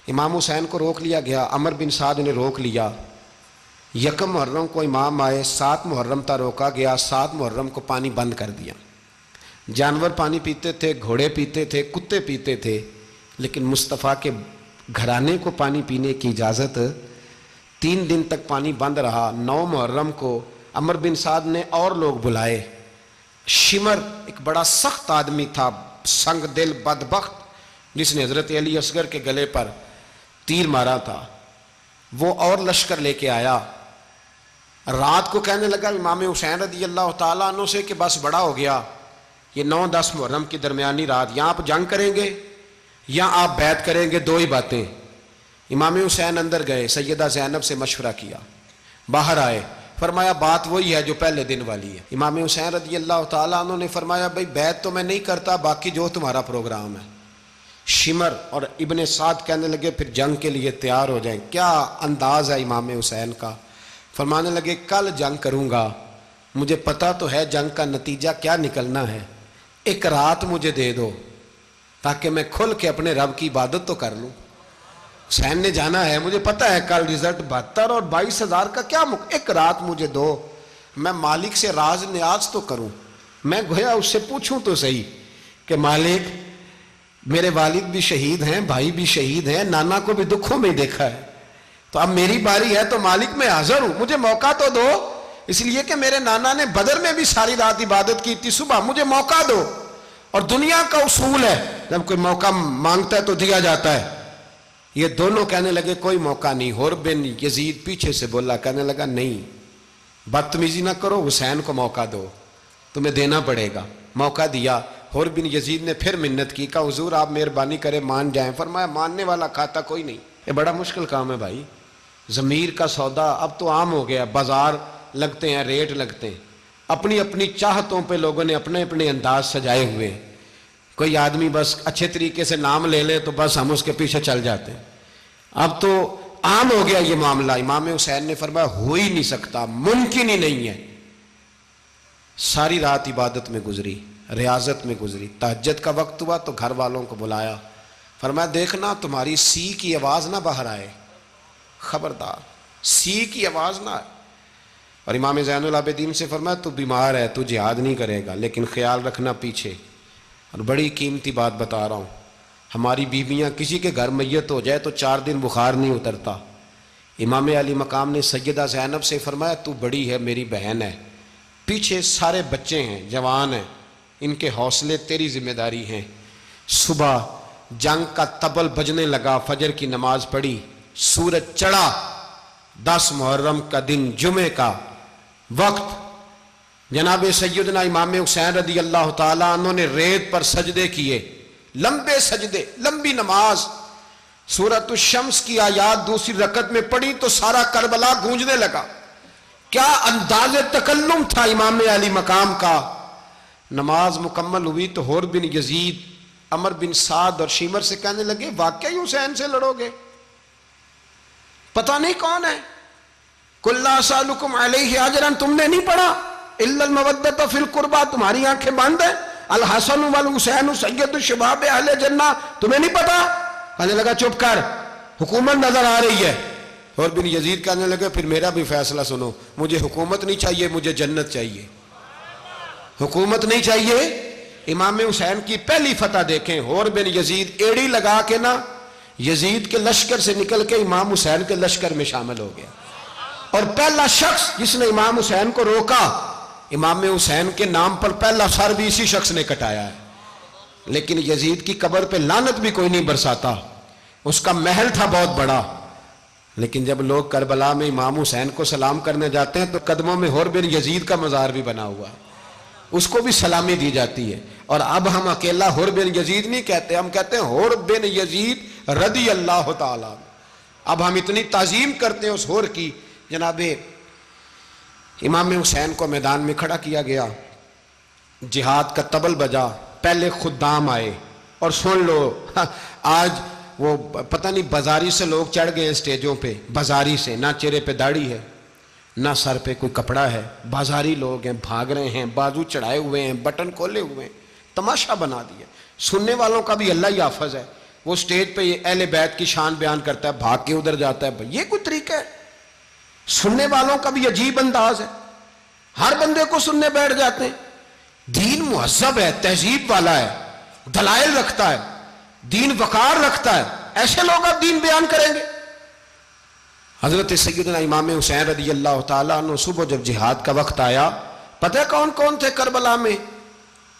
امام حسین کو روک لیا گیا, عمر بن سعد نے روک لیا. 1 محرم کو امام آئے, 7 محرم تا روکا گیا, 7 محرم کو پانی بند کر دیا. جانور پانی پیتے تھے, گھوڑے پیتے تھے, کتے پیتے تھے, لیکن مصطفیٰ کے گھرانے کو پانی پینے کی اجازت. 3 دن تک پانی بند رہا. 9 محرم کو عمر بن سعد نے اور لوگ بلائے. شمر ایک بڑا سخت آدمی تھا, سنگ دل بدبخت, جس نے حضرت علی اصغر کے گلے پر تیر مارا تھا, وہ اور لشکر لے کے آیا. رات کو کہنے لگا امام حسین رضی اللہ تعالیٰ عنہ سے کہ بس بڑا ہو گیا, یہ 9-10 محرم کی درمیانی رات, یہاں آپ جنگ کریں گے یا آپ بیعت کریں گے, 2 ہی باتیں. امام حسین اندر گئے, سیدہ زینب سے مشورہ کیا, باہر آئے, فرمایا بات وہی ہے جو پہلے دن والی ہے. امام حسین رضی اللہ تعالیٰ عنہ نے فرمایا بھئی بیعت تو میں نہیں کرتا, باقی جو تمہارا پروگرام ہے. شمر اور ابن سعد کہنے لگے پھر جنگ کے لیے تیار ہو جائیں. کیا انداز ہے امام حسین کا. فرمانے لگے کل جنگ کروں گا, مجھے پتا تو ہے جنگ کا نتیجہ کیا نکلنا ہے, 1 رات مجھے دے دو تاکہ میں کھل کے اپنے رب کی عبادت تو کر لوں. حسین نے جانا ہے, مجھے پتا ہے کل رزلٹ 72 اور 22,000 کا کیا 1 رات مجھے دو, میں مالک سے راز نیاز تو کروں. میں گویا اس سے پوچھوں تو صحیح کہ مالک میرے والد بھی شہید ہیں, بھائی بھی شہید ہیں, نانا کو بھی دکھوں میں دیکھا ہے, تو اب میری باری ہے تو مالک میں حاضر ہوں, مجھے موقع تو دو. اس لیے کہ میرے نانا نے بدر میں بھی ساری رات عبادت کی تھی, صبح مجھے موقع دو. اور دنیا کا اصول ہے جب کوئی موقع مانگتا ہے تو دیا جاتا ہے. یہ دونوں کہنے لگے کوئی موقع نہیں. حر بن یزید پیچھے سے بولا, کہنے لگا نہیں بدتمیزی نہ کرو, حسین کو موقع دو, تمہیں دینا پڑے گا. موقع دیا. حر بن یزید نے پھر منت کی, کہا حضور آپ مہربانی کریں مان جائیں. فرمایا ماننے والا کھاتا کوئی نہیں. یہ بڑا مشکل کام ہے بھائی, ضمیر کا سودا اب تو عام ہو گیا, بازار لگتے ہیں, ریٹ لگتے ہیں, اپنی اپنی چاہتوں پہ لوگوں نے اپنے اپنے انداز سجائے ہوئے. کوئی آدمی بس اچھے طریقے سے نام لے لے تو بس ہم اس کے پیچھے چل جاتے ہیں. اب تو عام ہو گیا یہ معاملہ. امام حسین نے فرمایا ہو ہی نہیں سکتا, ممکن ہی نہیں ہے. ساری رات عبادت میں گزری, ریاضت میں گزری. تہجد کا وقت ہوا تو گھر والوں کو بلایا, فرمایا دیکھنا تمہاری سی کی آواز نہ باہر آئے, خبردار سی کی آواز نہ آئے. اور امام زین العابدین سے فرمایا تو بیمار ہے, تو جہاد نہیں کرے گا, لیکن خیال رکھنا پیچھے. اور بڑی قیمتی بات بتا رہا ہوں, ہماری بیویاں کسی کے گھر میت ہو جائے تو 4 دن بخار نہیں اترتا. امام علی مقام نے سیدہ زینب سے فرمایا تو بڑی ہے، میری بہن ہے، پیچھے سارے بچے ہیں، جوان ہیں، ان کے حوصلے تیری ذمہ داری ہیں۔ صبح جنگ کا طبل بجنے لگا، فجر کی نماز پڑھی، سورج چڑھا، 10 محرم کا دن، جمعے کا وقت، جناب سیدنا امام حسین رضی اللہ تعالیٰ عنہ نے ریت پر سجدے کیے، لمبے سجدے، لمبی نماز، سورۃ الشمس کی آیات دوسری رکعت میں پڑھی تو سارا کربلا گونجنے لگا۔ کیا انداز تکلم تھا امام علی مقام کا۔ نماز مکمل ہوئی تو حور بن یزید، عمر بن سعد اور شیمر سے کہنے لگے واقعی حسین سے لڑو گے؟ پتہ نہیں کون ہے۔ قُلْ لَا أَسْأَلُكُمْ عَلَيْهِ أَجْرًا، تم نے نہیں پڑھا، إِلَّا الْمَوَدَّةَ فِي الْقُرْبَى، تمہاری آنکھیں بند ہیں، الحسن والحسین سید الشباب اہل جنہ، تمہیں نہیں پتا؟ کہنے لگا چپ کر، حکومت نظر آ رہی ہے۔ اور بن یزید کہنے لگے پھر میرا بھی فیصلہ سنو، مجھے حکومت نہیں چاہیے، مجھے جنت چاہیے۔ حکومت نہیں چاہیے۔ امام حسین کی پہلی فتح دیکھیں، اور بن یزید ایڑی لگا کے نا یزید کے لشکر سے نکل کے امام حسین کے لشکر میں شامل ہو گیا، اور پہلا شخص جس نے امام حسین کو روکا، امام حسین کے نام پر پہلا سر بھی اسی شخص نے کٹایا ہے۔ لیکن یزید کی قبر پہ لعنت بھی کوئی نہیں برساتا، اس کا محل تھا بہت بڑا، لیکن جب لوگ کربلا میں امام حسین کو سلام کرنے جاتے ہیں تو قدموں میں حور بن یزید کا مزار بھی بنا ہوا ہے، اس کو بھی سلامی دی جاتی ہے۔ اور اب ہم اکیلا حور بن یزید نہیں کہتے، ہم کہتے ہیں حور بن یزید رضی اللہ تعالیٰ۔ اب ہم اتنی تعظیم کرتے ہیں اس حور کی۔ جناب امام حسین کو میدان میں کھڑا کیا گیا، جہاد کا طبل بجا، پہلے خدام آئے، اور سن لو آج وہ پتہ نہیں بازاری سے لوگ چڑھ گئے ہیں سٹیجوں پہ، بازاری سے، نہ چہرے پہ داڑھی ہے، نہ سر پہ کوئی کپڑا ہے، بازاری لوگ ہیں، بھاگ رہے ہیں، بازو چڑھائے ہوئے ہیں، بٹن کھولے ہوئے ہیں، تماشا بنا دیا۔ سننے والوں کا بھی اللہ ہی حافظ ہے، وہ سٹیج پہ یہ اہل بیت کی شان بیان کرتا ہے، بھاگ کے ادھر جاتا ہے، یہ کوئی طریقہ ہے؟ سننے والوں کا بھی عجیب انداز ہے، ہر بندے کو سننے بیٹھ جاتے ہیں۔ دین مہذب ہے، تہذیب والا ہے، دلائل رکھتا ہے، دین وقار رکھتا ہے، ایسے لوگ اب دین بیان کریں گے؟ حضرت سیدنا امام حسین رضی اللہ تعالیٰ عنہ صبح جب جہاد کا وقت آیا، پتہ ہے کون کون تھے کربلا میں؟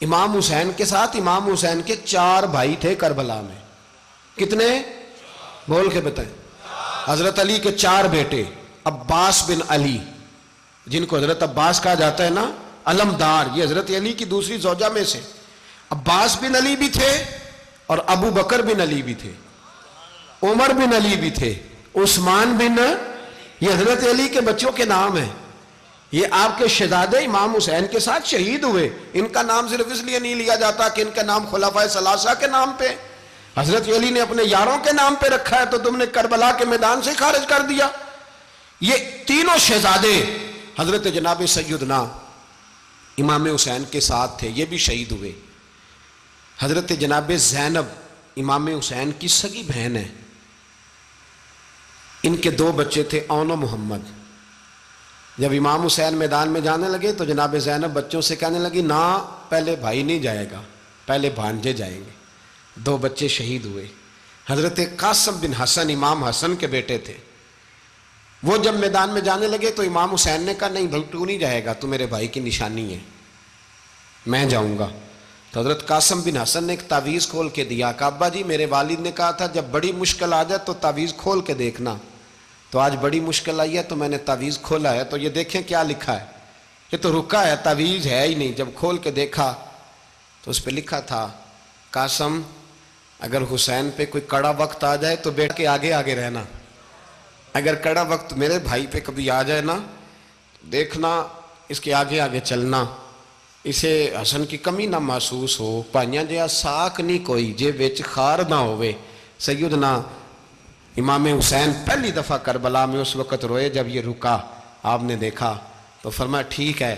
امام حسین کے ساتھ امام حسین کے 4 بھائی تھے کربلا میں۔ کتنے؟ بول کے بتائیں۔ حضرت علی کے 4 بیٹے، عباس بن علی، جن کو حضرت عباس کہا جاتا ہے نا، علمدار، یہ حضرت علی کی دوسری زوجہ میں سے عباس بن علی بھی تھے، اور ابو بکر بن علی بھی تھے، عمر بن علی بھی تھے، عثمان بن، یہ حضرت علی کے بچوں کے نام ہیں۔ یہ آپ کے شہزادے امام حسین کے ساتھ شہید ہوئے، ان کا نام صرف اس لیے نہیں لیا جاتا کہ ان کا نام خلفائے ثلاثہ کے نام پہ، حضرت علی نے اپنے یاروں کے نام پہ رکھا ہے، تو تم نے کربلا کے میدان سے خارج کر دیا۔ یہ تینوں شہزادے حضرت جناب سیدنا امام حسین کے ساتھ تھے، یہ بھی شہید ہوئے۔ حضرت جناب زینب امام حسین کی سگی بہن ہے، ان کے 2 بچے تھے، اون و محمد۔ جب امام حسین میدان میں جانے لگے تو جناب زینب بچوں سے کہنے لگی نہ، پہلے بھائی نہیں جائے گا، پہلے بھانجے جائیں گے۔ 2 بچے شہید ہوئے۔ حضرت قاسم بن حسن امام حسن کے بیٹے تھے، وہ جب میدان میں جانے لگے تو امام حسین نے کہا نہیں بھائی تو نہیں جائے گا، تو میرے بھائی کی نشانی ہے، میں جاؤں گا۔ تو حضرت قاسم بن حسن نے ایک تعویذ کھول کے دیا کہ ابا جی میرے والد نے کہا تھا جب بڑی مشکل آ جائے تو تعویذ کھول کے دیکھنا، تو آج بڑی مشکل آئی ہے تو میں نے تعویذ کھولا ہے، تو یہ دیکھیں کیا لکھا ہے، یہ تو رکا ہے، تعویذ ہے ہی نہیں۔ جب کھول کے دیکھا تو اس پہ لکھا تھا قاسم اگر حسین پہ کوئی کڑا وقت آ جائے تو بیٹھ کے آگے آگے رہنا، اگر کڑا وقت میرے بھائی پہ کبھی آ جائے نا دیکھنا اس کے آگے آگے چلنا، اسے حسن کی کمی نہ محسوس ہو، پائیاں جہاں ساک نہیں کوئی جے وچ خار نہ ہوئے۔ سیدنا امام حسین پہلی دفعہ کربلا میں اس وقت روئے جب یہ رکا، آپ نے دیکھا تو فرمایا ٹھیک ہے،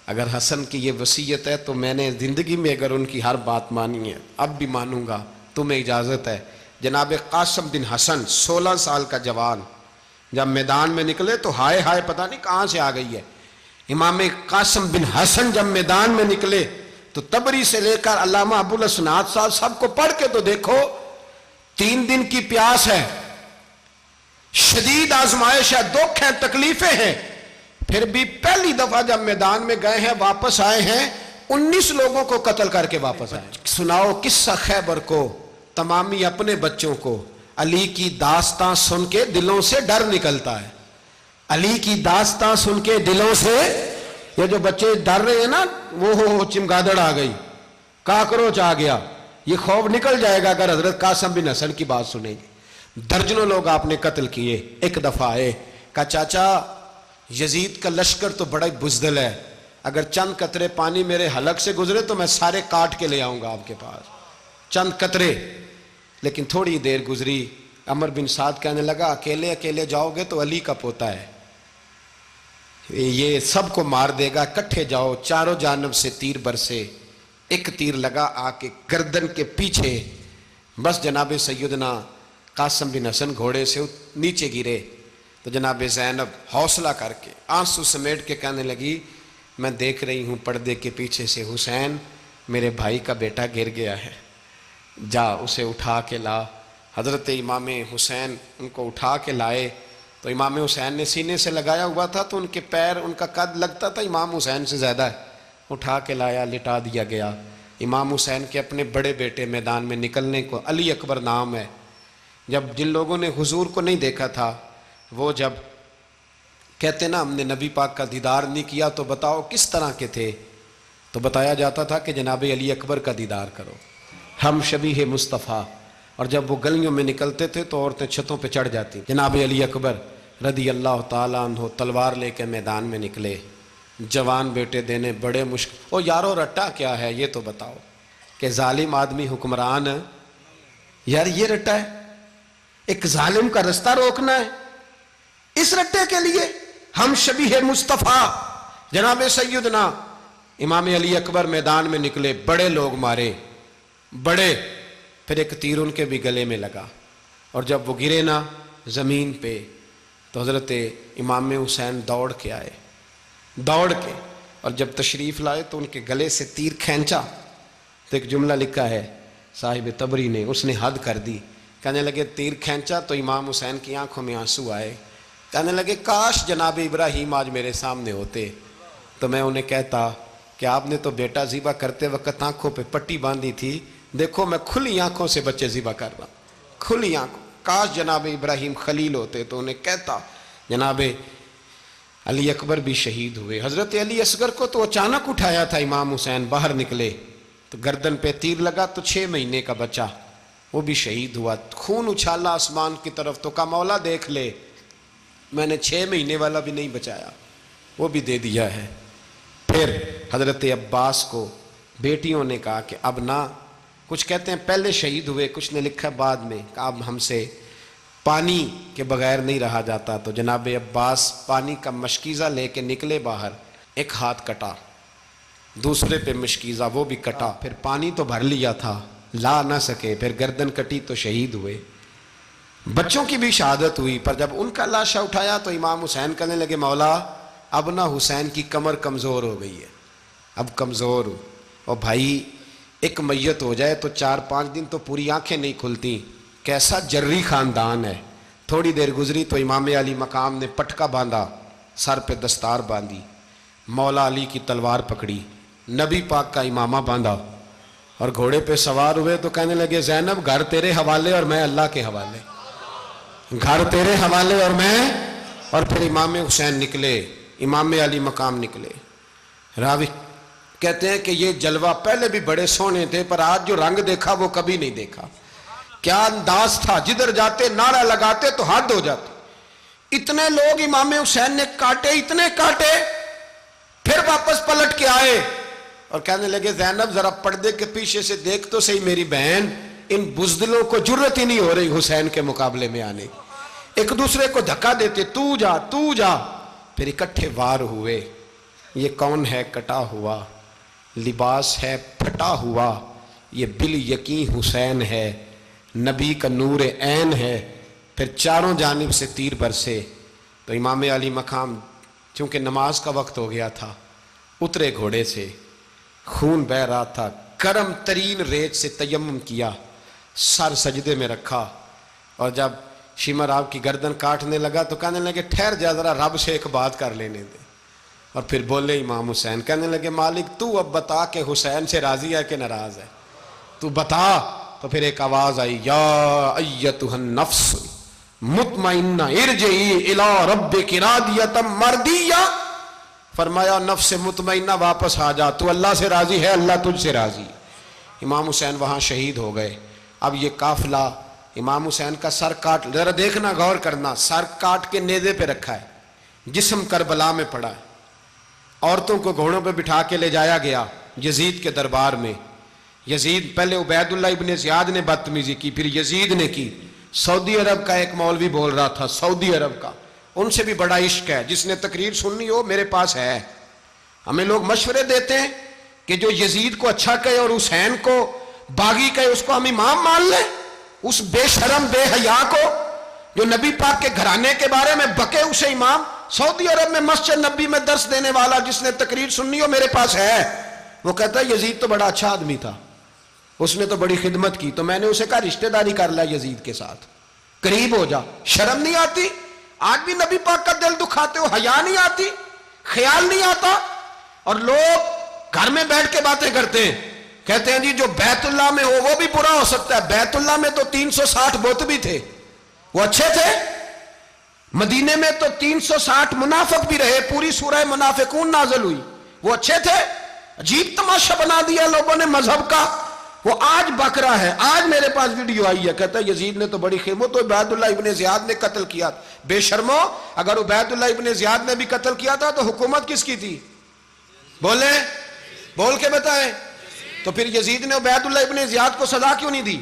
اگر حسن کی یہ وصیت ہے تو میں نے زندگی میں اگر ان کی ہر بات مانی ہے اب بھی مانوں گا، تمہیں اجازت ہے۔ جناب قاسم بن حسن 16 سال کا جوان جب میدان میں نکلے تو ہائے ہائے پتہ نہیں کہاں سے آ گئی ہے۔ امام قاسم بن حسن جب میدان میں نکلے تو تبری سے لے کر علامہ ابو الاسناد صاحب سب کو پڑھ کے تو دیکھو، 3 دن کی پیاس ہے، شدید آزمائش ہے، دکھ ہے، تکلیفیں ہیں، پھر بھی پہلی دفعہ جب میدان میں گئے ہیں واپس آئے ہیں 19 لوگوں کو قتل کر کے واپس آئے. سناؤ قصہ خیبر کو تمامی اپنے بچوں کو. علی کی داستان سن کے دلوں سے ڈر نکلتا ہے. علی کی داستان سن کے دلوں سے یہ جو بچے ڈر رہے ہیں نا، وہ چمگادڑ آ گئی، کاکروچ آ گیا، یہ خوف نکل جائے گا اگر حضرت قاسم بن حسن کی بات سنیں گے. درجنوں لوگ آپ نے قتل کیے. ایک دفعہ آئے، کہا چاچا یزید کا لشکر تو بڑا ہی بزدل ہے، اگر چند قطرے پانی میرے حلق سے گزرے تو میں سارے کاٹ کے لے آؤں گا آپ کے پاس، چند قطرے. لیکن تھوڑی دیر گزری، عمر بن سعد کہنے لگا اکیلے اکیلے جاؤ گے تو علی کا پوتا ہے، یہ سب کو مار دے گا، کٹھے جاؤ. چاروں جانب سے تیر برسے، ایک تیر لگا آ کے گردن کے پیچھے، بس جناب سیدنا قاسم بن حسن گھوڑے سے نیچے گرے. تو جناب زینب حوصلہ کر کے آنسو سمیٹ کے کہنے لگی میں دیکھ رہی ہوں پردے کے پیچھے سے حسین میرے بھائی کا بیٹا گر گیا ہے، جا اسے اٹھا کے لا. حضرت امام حسین ان کو اٹھا کے لائے تو امام حسین نے سینے سے لگایا ہوا تھا تو ان کے پیر، ان کا قد لگتا تھا امام حسین سے زیادہ ہے. اٹھا کے لایا، لٹا دیا گیا. امام حسین کے اپنے بڑے بیٹے میدان میں نکلنے کو، علی اکبر نام ہے، جب جن لوگوں نے حضور کو نہیں دیکھا تھا وہ جب کہتے نا ہم نے نبی پاک کا دیدار نہیں کیا تو بتاؤ کس طرح کے تھے، تو بتایا جاتا تھا کہ جناب علی اکبر کا دیدار کرو، ہم شبیہ مصطفیٰ. اور جب وہ گلیوں میں نکلتے تھے تو عورتیں چھتوں پہ چڑھ جاتی. جناب علی اکبر رضی اللہ تعالیٰ عنہ تلوار لے کے میدان میں نکلے، جوان بیٹے دینے بڑے مشکل. او یارو رٹا کیا ہے یہ تو بتاؤ، کہ ظالم آدمی حکمران، یار یہ رٹا ہے، ایک ظالم کا رستہ روکنا ہے، اس رٹے کے لیے ہم شبیہ مصطفیٰ. جناب سیدنا امام علی اکبر میدان میں نکلے، بڑے لوگ مارے، بڑے. پھر ایک تیر ان کے بھی گلے میں لگا، اور جب وہ گرے نا زمین پہ تو حضرت امام حسین دوڑ کے آئے، دوڑ کے، اور جب تشریف لائے تو ان کے گلے سے تیر کھینچا تو ایک جملہ لکھا ہے صاحب تبری نے، اس نے حد کر دی. کہنے لگے تیر کھینچا تو امام حسین کی آنکھوں میں آنسو آئے. کہنے لگے کاش جناب ابراہیم آج میرے سامنے ہوتے تو میں انہیں کہتا کہ آپ نے تو بیٹا ذبح کرتے وقت آنکھوں پہ پٹی باندھی تھی، دیکھو میں کھلی آنکھوں سے بچے ذبح کر رہا ہوں، کھلی آنکھوں. کاش جناب ابراہیم خلیل ہوتے تو انہیں کہتا. جناب علی اکبر بھی شہید ہوئے. حضرت علی اصغر کو تو اچانک اٹھایا تھا امام حسین، باہر نکلے تو گردن پہ تیر لگا تو 6 مہینے کا بچہ وہ بھی شہید ہوا. خون اچھالا آسمان کی طرف تو کہا مولا دیکھ لے، میں نے 6 مہینے والا بھی نہیں بچایا، وہ بھی دے دیا ہے. پھر حضرت عباس کو بیٹیوں نے کہا کہ اب نہ، کچھ کہتے ہیں پہلے شہید ہوئے، کچھ نے لکھا بعد میں، کہ اب ہم سے پانی کے بغیر نہیں رہا جاتا. تو جناب عباس پانی کا مشکیزہ لے کے نکلے باہر، ایک ہاتھ کٹا، دوسرے پہ مشکیزہ وہ بھی کٹا. پھر پانی تو بھر لیا تھا، لا نہ سکے، پھر گردن کٹی تو شہید ہوئے. بچوں کی بھی شہادت ہوئی. پر جب ان کا لاشا اٹھایا تو امام حسین کہنے لگے مولا اب نہ حسین کی کمر کمزور ہو گئی ہے، اب کمزور ہو، اور بھائی ایک میت ہو جائے تو 4-5 دن تو پوری آنکھیں نہیں کھلتی. کیسا جری خاندان ہے. تھوڑی دیر گزری تو امام علی مقام نے پٹکا باندھا، سر پہ دستار باندھی، مولا علی کی تلوار پکڑی، نبی پاک کا امامہ باندھا اور گھوڑے پہ سوار ہوئے. تو کہنے لگے زینب گھر تیرے حوالے اور میں اللہ کے حوالے، گھر تیرے حوالے اور میں. اور پھر امام حسین نکلے، امام علی مقام نکلے. راوی کہتے ہیں کہ یہ جلوہ پہلے بھی بڑے سونے تھے پر آج جو رنگ دیکھا وہ کبھی نہیں دیکھا. کیا انداز تھا، جدھر جاتے نعرہ لگاتے تو حد ہو جاتے. اتنے لوگ امام حسین نے کاٹے، اتنے کاٹے، پھر واپس پلٹ کے آئے اور کہنے لگے زینب ذرا پردے کے پیچھے سے دیکھ تو صحیح میری بہن، ان بزدلوں کو جرت ہی نہیں ہو رہی حسین کے مقابلے میں آنے. ایک دوسرے کو دھکا دیتے، تو جا تو جا. پھر اکٹھے وار ہوئے. یہ کون ہے کٹا ہوا، لباس ہے پھٹا ہوا، یہ بال یقین حسین ہے، نبی کا نور عین ہے. پھر چاروں جانب سے تیر برسے. تو امام علی مقام چونکہ نماز کا وقت ہو گیا تھا، اترے گھوڑے سے، خون بہہ رہا تھا، گرم ترین ریت سے تیمم کیا، سر سجدے میں رکھا، اور جب شمر آپ کی گردن کاٹنے لگا تو کہنے لگے ٹھہر جا ذرا رب سے ایک بات کر لینے دے. اور پھر بولے امام حسین, کہنے لگے مالک تو اب بتا کہ حسین سے راضی ہے کہ ناراض ہے, تو بتا. تو پھر ایک آواز آئی, یا ایتھا النفس مطمئنہ ارجعی الی ربک راضیۃ مرضیہ. فرمایا نفس مطمئنہ واپس آ جا, تو اللہ سے راضی ہے, اللہ تجھ سے راضی. امام حسین وہاں شہید ہو گئے. اب یہ قافلہ امام حسین کا سر کاٹ, ذرا دیکھنا غور کرنا, سر کاٹ کے نیزے پہ رکھا ہے, جسم کربلا میں پڑا ہے, عورتوں کو گھوڑوں پہ بٹھا کے لے جایا گیا یزید کے دربار میں. یزید, پہلے عبید اللہ ابن زیاد نے بدتمیزی کی, پھر یزید نے کی. سعودی عرب کا ایک مولوی بول رہا تھا, سعودی عرب کا, ان سے بھی بڑا عشق ہے, جس نے تقریر سننی ہو میرے پاس ہے. ہمیں لوگ مشورے دیتے ہیں کہ جو یزید کو اچھا کہے اور حسین کو باغی کہے اس کو ہم امام مان لیں. اس بے شرم بے حیا کو جو نبی پاک کے گھرانے کے بارے میں بکے اسے امام. سعودی عرب میں مسجد نبی میں درس دینے والا جس نے تقریر سننی ہو میرے پاس ہے. وہ کہتا ہے یزید تو بڑا اچھا آدمی تھا, اس نے تو بڑی خدمت کی. تو میں نے اسے کہا رشتہ داری کر لیا یزید کے ساتھ, قریب ہو جا. شرم نہیں آتی؟ آج بھی نبی پاک کا دل دکھاتے ہو, حیا نہیں آتی, خیال نہیں آتا. اور لوگ گھر میں بیٹھ کے باتیں کرتے ہیں, کہتے ہیں جی جو بیت اللہ میں ہو وہ بھی برا ہو سکتا ہے. بیت اللہ میں تو 360 بت بھی تھے, وہ اچھے تھے. مدینے میں تو 360 منافق بھی رہے, پوری سورہ منافقون نازل ہوئی, وہ اچھے تھے. عجیب تماشا بنا دیا لوگوں نے مذہب کا. وہ آج بک رہا ہے, آج میرے پاس ویڈیو آئی ہے, کہتا ہے یزید نے تو بڑی خدمت, تو عبید اللہ ابن زیاد نے قتل کیا. بے شرمو, اگر عبید اللہ ابن زیاد نے بھی قتل کیا تھا تو حکومت کس کی تھی؟ بولیں, بول کے بتائیں. تو پھر یزید نے عبید اللہ ابن زیاد کو سزا کیوں نہیں دی,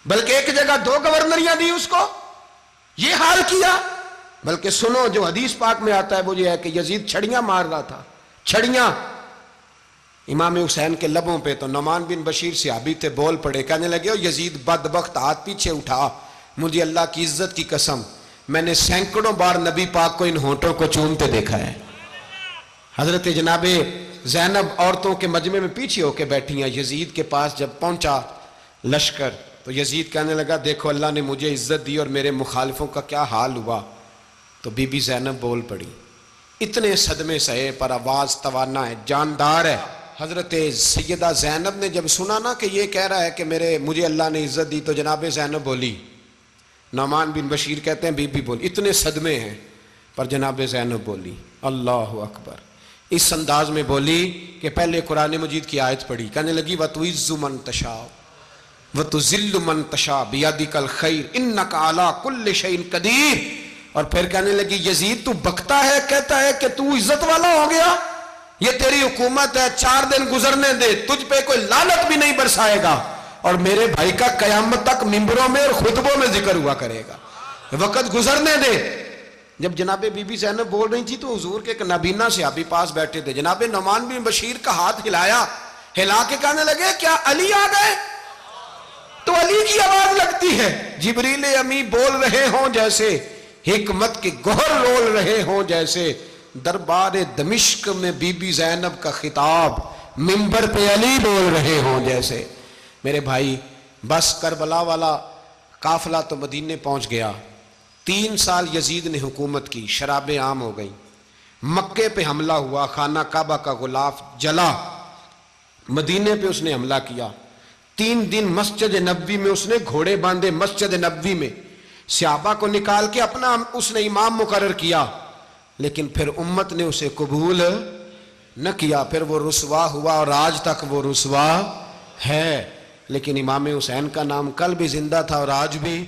بلکہ ایک جگہ 2 گورنریاں دی اس کو, یہ حال کیا. بلکہ سنو جو حدیث پاک میں آتا ہے وہ یہ ہے کہ یزید چھڑیاں مار رہا تھا, چھڑیاں امام حسین کے لبوں پہ. تو نعمان بن بشیر صحابی تھے, بول پڑے, کہنے لگے او یزید بدبخت, ہاتھ پیچھے اٹھا, مجھے اللہ کی عزت کی قسم میں نے سینکڑوں بار نبی پاک کو ان ہونٹوں کو چومتے دیکھا ہے. حضرت جناب زینب عورتوں کے مجمع میں پیچھے ہو کے بیٹھی ہیں. یزید کے پاس جب پہنچا لشکر تو یزید کہنے لگا دیکھو اللہ نے مجھے عزت دی اور میرے مخالفوں کا کیا حال ہوا. تو بی بی زینب بول پڑی, اتنے صدمے سہے پر آواز توانا ہے, جاندار ہے. حضرت سیدہ زینب نے جب سنا نا کہ یہ کہہ رہا ہے کہ مجھے اللہ نے عزت دی, تو جناب زینب بولی. نعمان بن بشیر کہتے ہیں بی بی بولی, اتنے صدمے ہیں پر جناب زینب بولی اللہ اکبر. اس انداز میں بولی کہ پہلے قرآن مجید کی آیت پڑھی, کہنے لگی وَتُعِزُّ مَن تَشَاءُ وَتُذِلُّ مَن تَشَاءُ بِيَدِكَ الْخَيْرُ إِنَّكَ عَلَىٰ كُلِّ شَيْءٍ قَدِيرٌ. اور پھر کہنے لگی یزید تو بکتا ہے, کہتا ہے کہ تو عزت والا ہو گیا, یہ تیری حکومت ہے, 4 دن گزرنے دے, تجھ پہ کوئی لعنت بھی نہیں برسائے گا, اور میرے بھائی کا قیامت تک ممبروں میں اور خطبوں میں ذکر ہوا کرے گا, وقت گزرنے دے. جب جناب بی بی زینب بول رہی تھی تو حضور کے ایک نابینا صحابی پاس بیٹھے تھے, جناب نعمان بن بشیر کا ہاتھ ہلایا, ہلا کے کہنے لگے کیا علی آ گئے؟ تو علی کی آواز لگتی ہے, جبریل امی بول رہے ہوں جیسے, حکمت کے گوہر رول رہے ہوں جیسے, دربار دمشق میں بی بی زینب کا خطاب منبر پہ علی بول رہے ہوں جیسے. میرے بھائی بس کربلا والا قافلہ تو مدینے پہنچ گیا. 3 سال یزید نے حکومت کی, شرابیں عام ہو گئیں, مکے پہ حملہ ہوا, خانہ کعبہ کا غلاف جلا, مدینے پہ اس نے حملہ کیا. 3 دن مسجد نبوی میں اس نے گھوڑے باندھے, مسجد نبوی میں صحابہ کو نکال کے اپنا اس نے امام مقرر کیا, لیکن پھر امت نے اسے قبول نہ کیا. پھر وہ رسوا ہوا اور آج تک وہ رسوا ہے, لیکن امام حسین کا نام کل بھی زندہ تھا اور آج بھی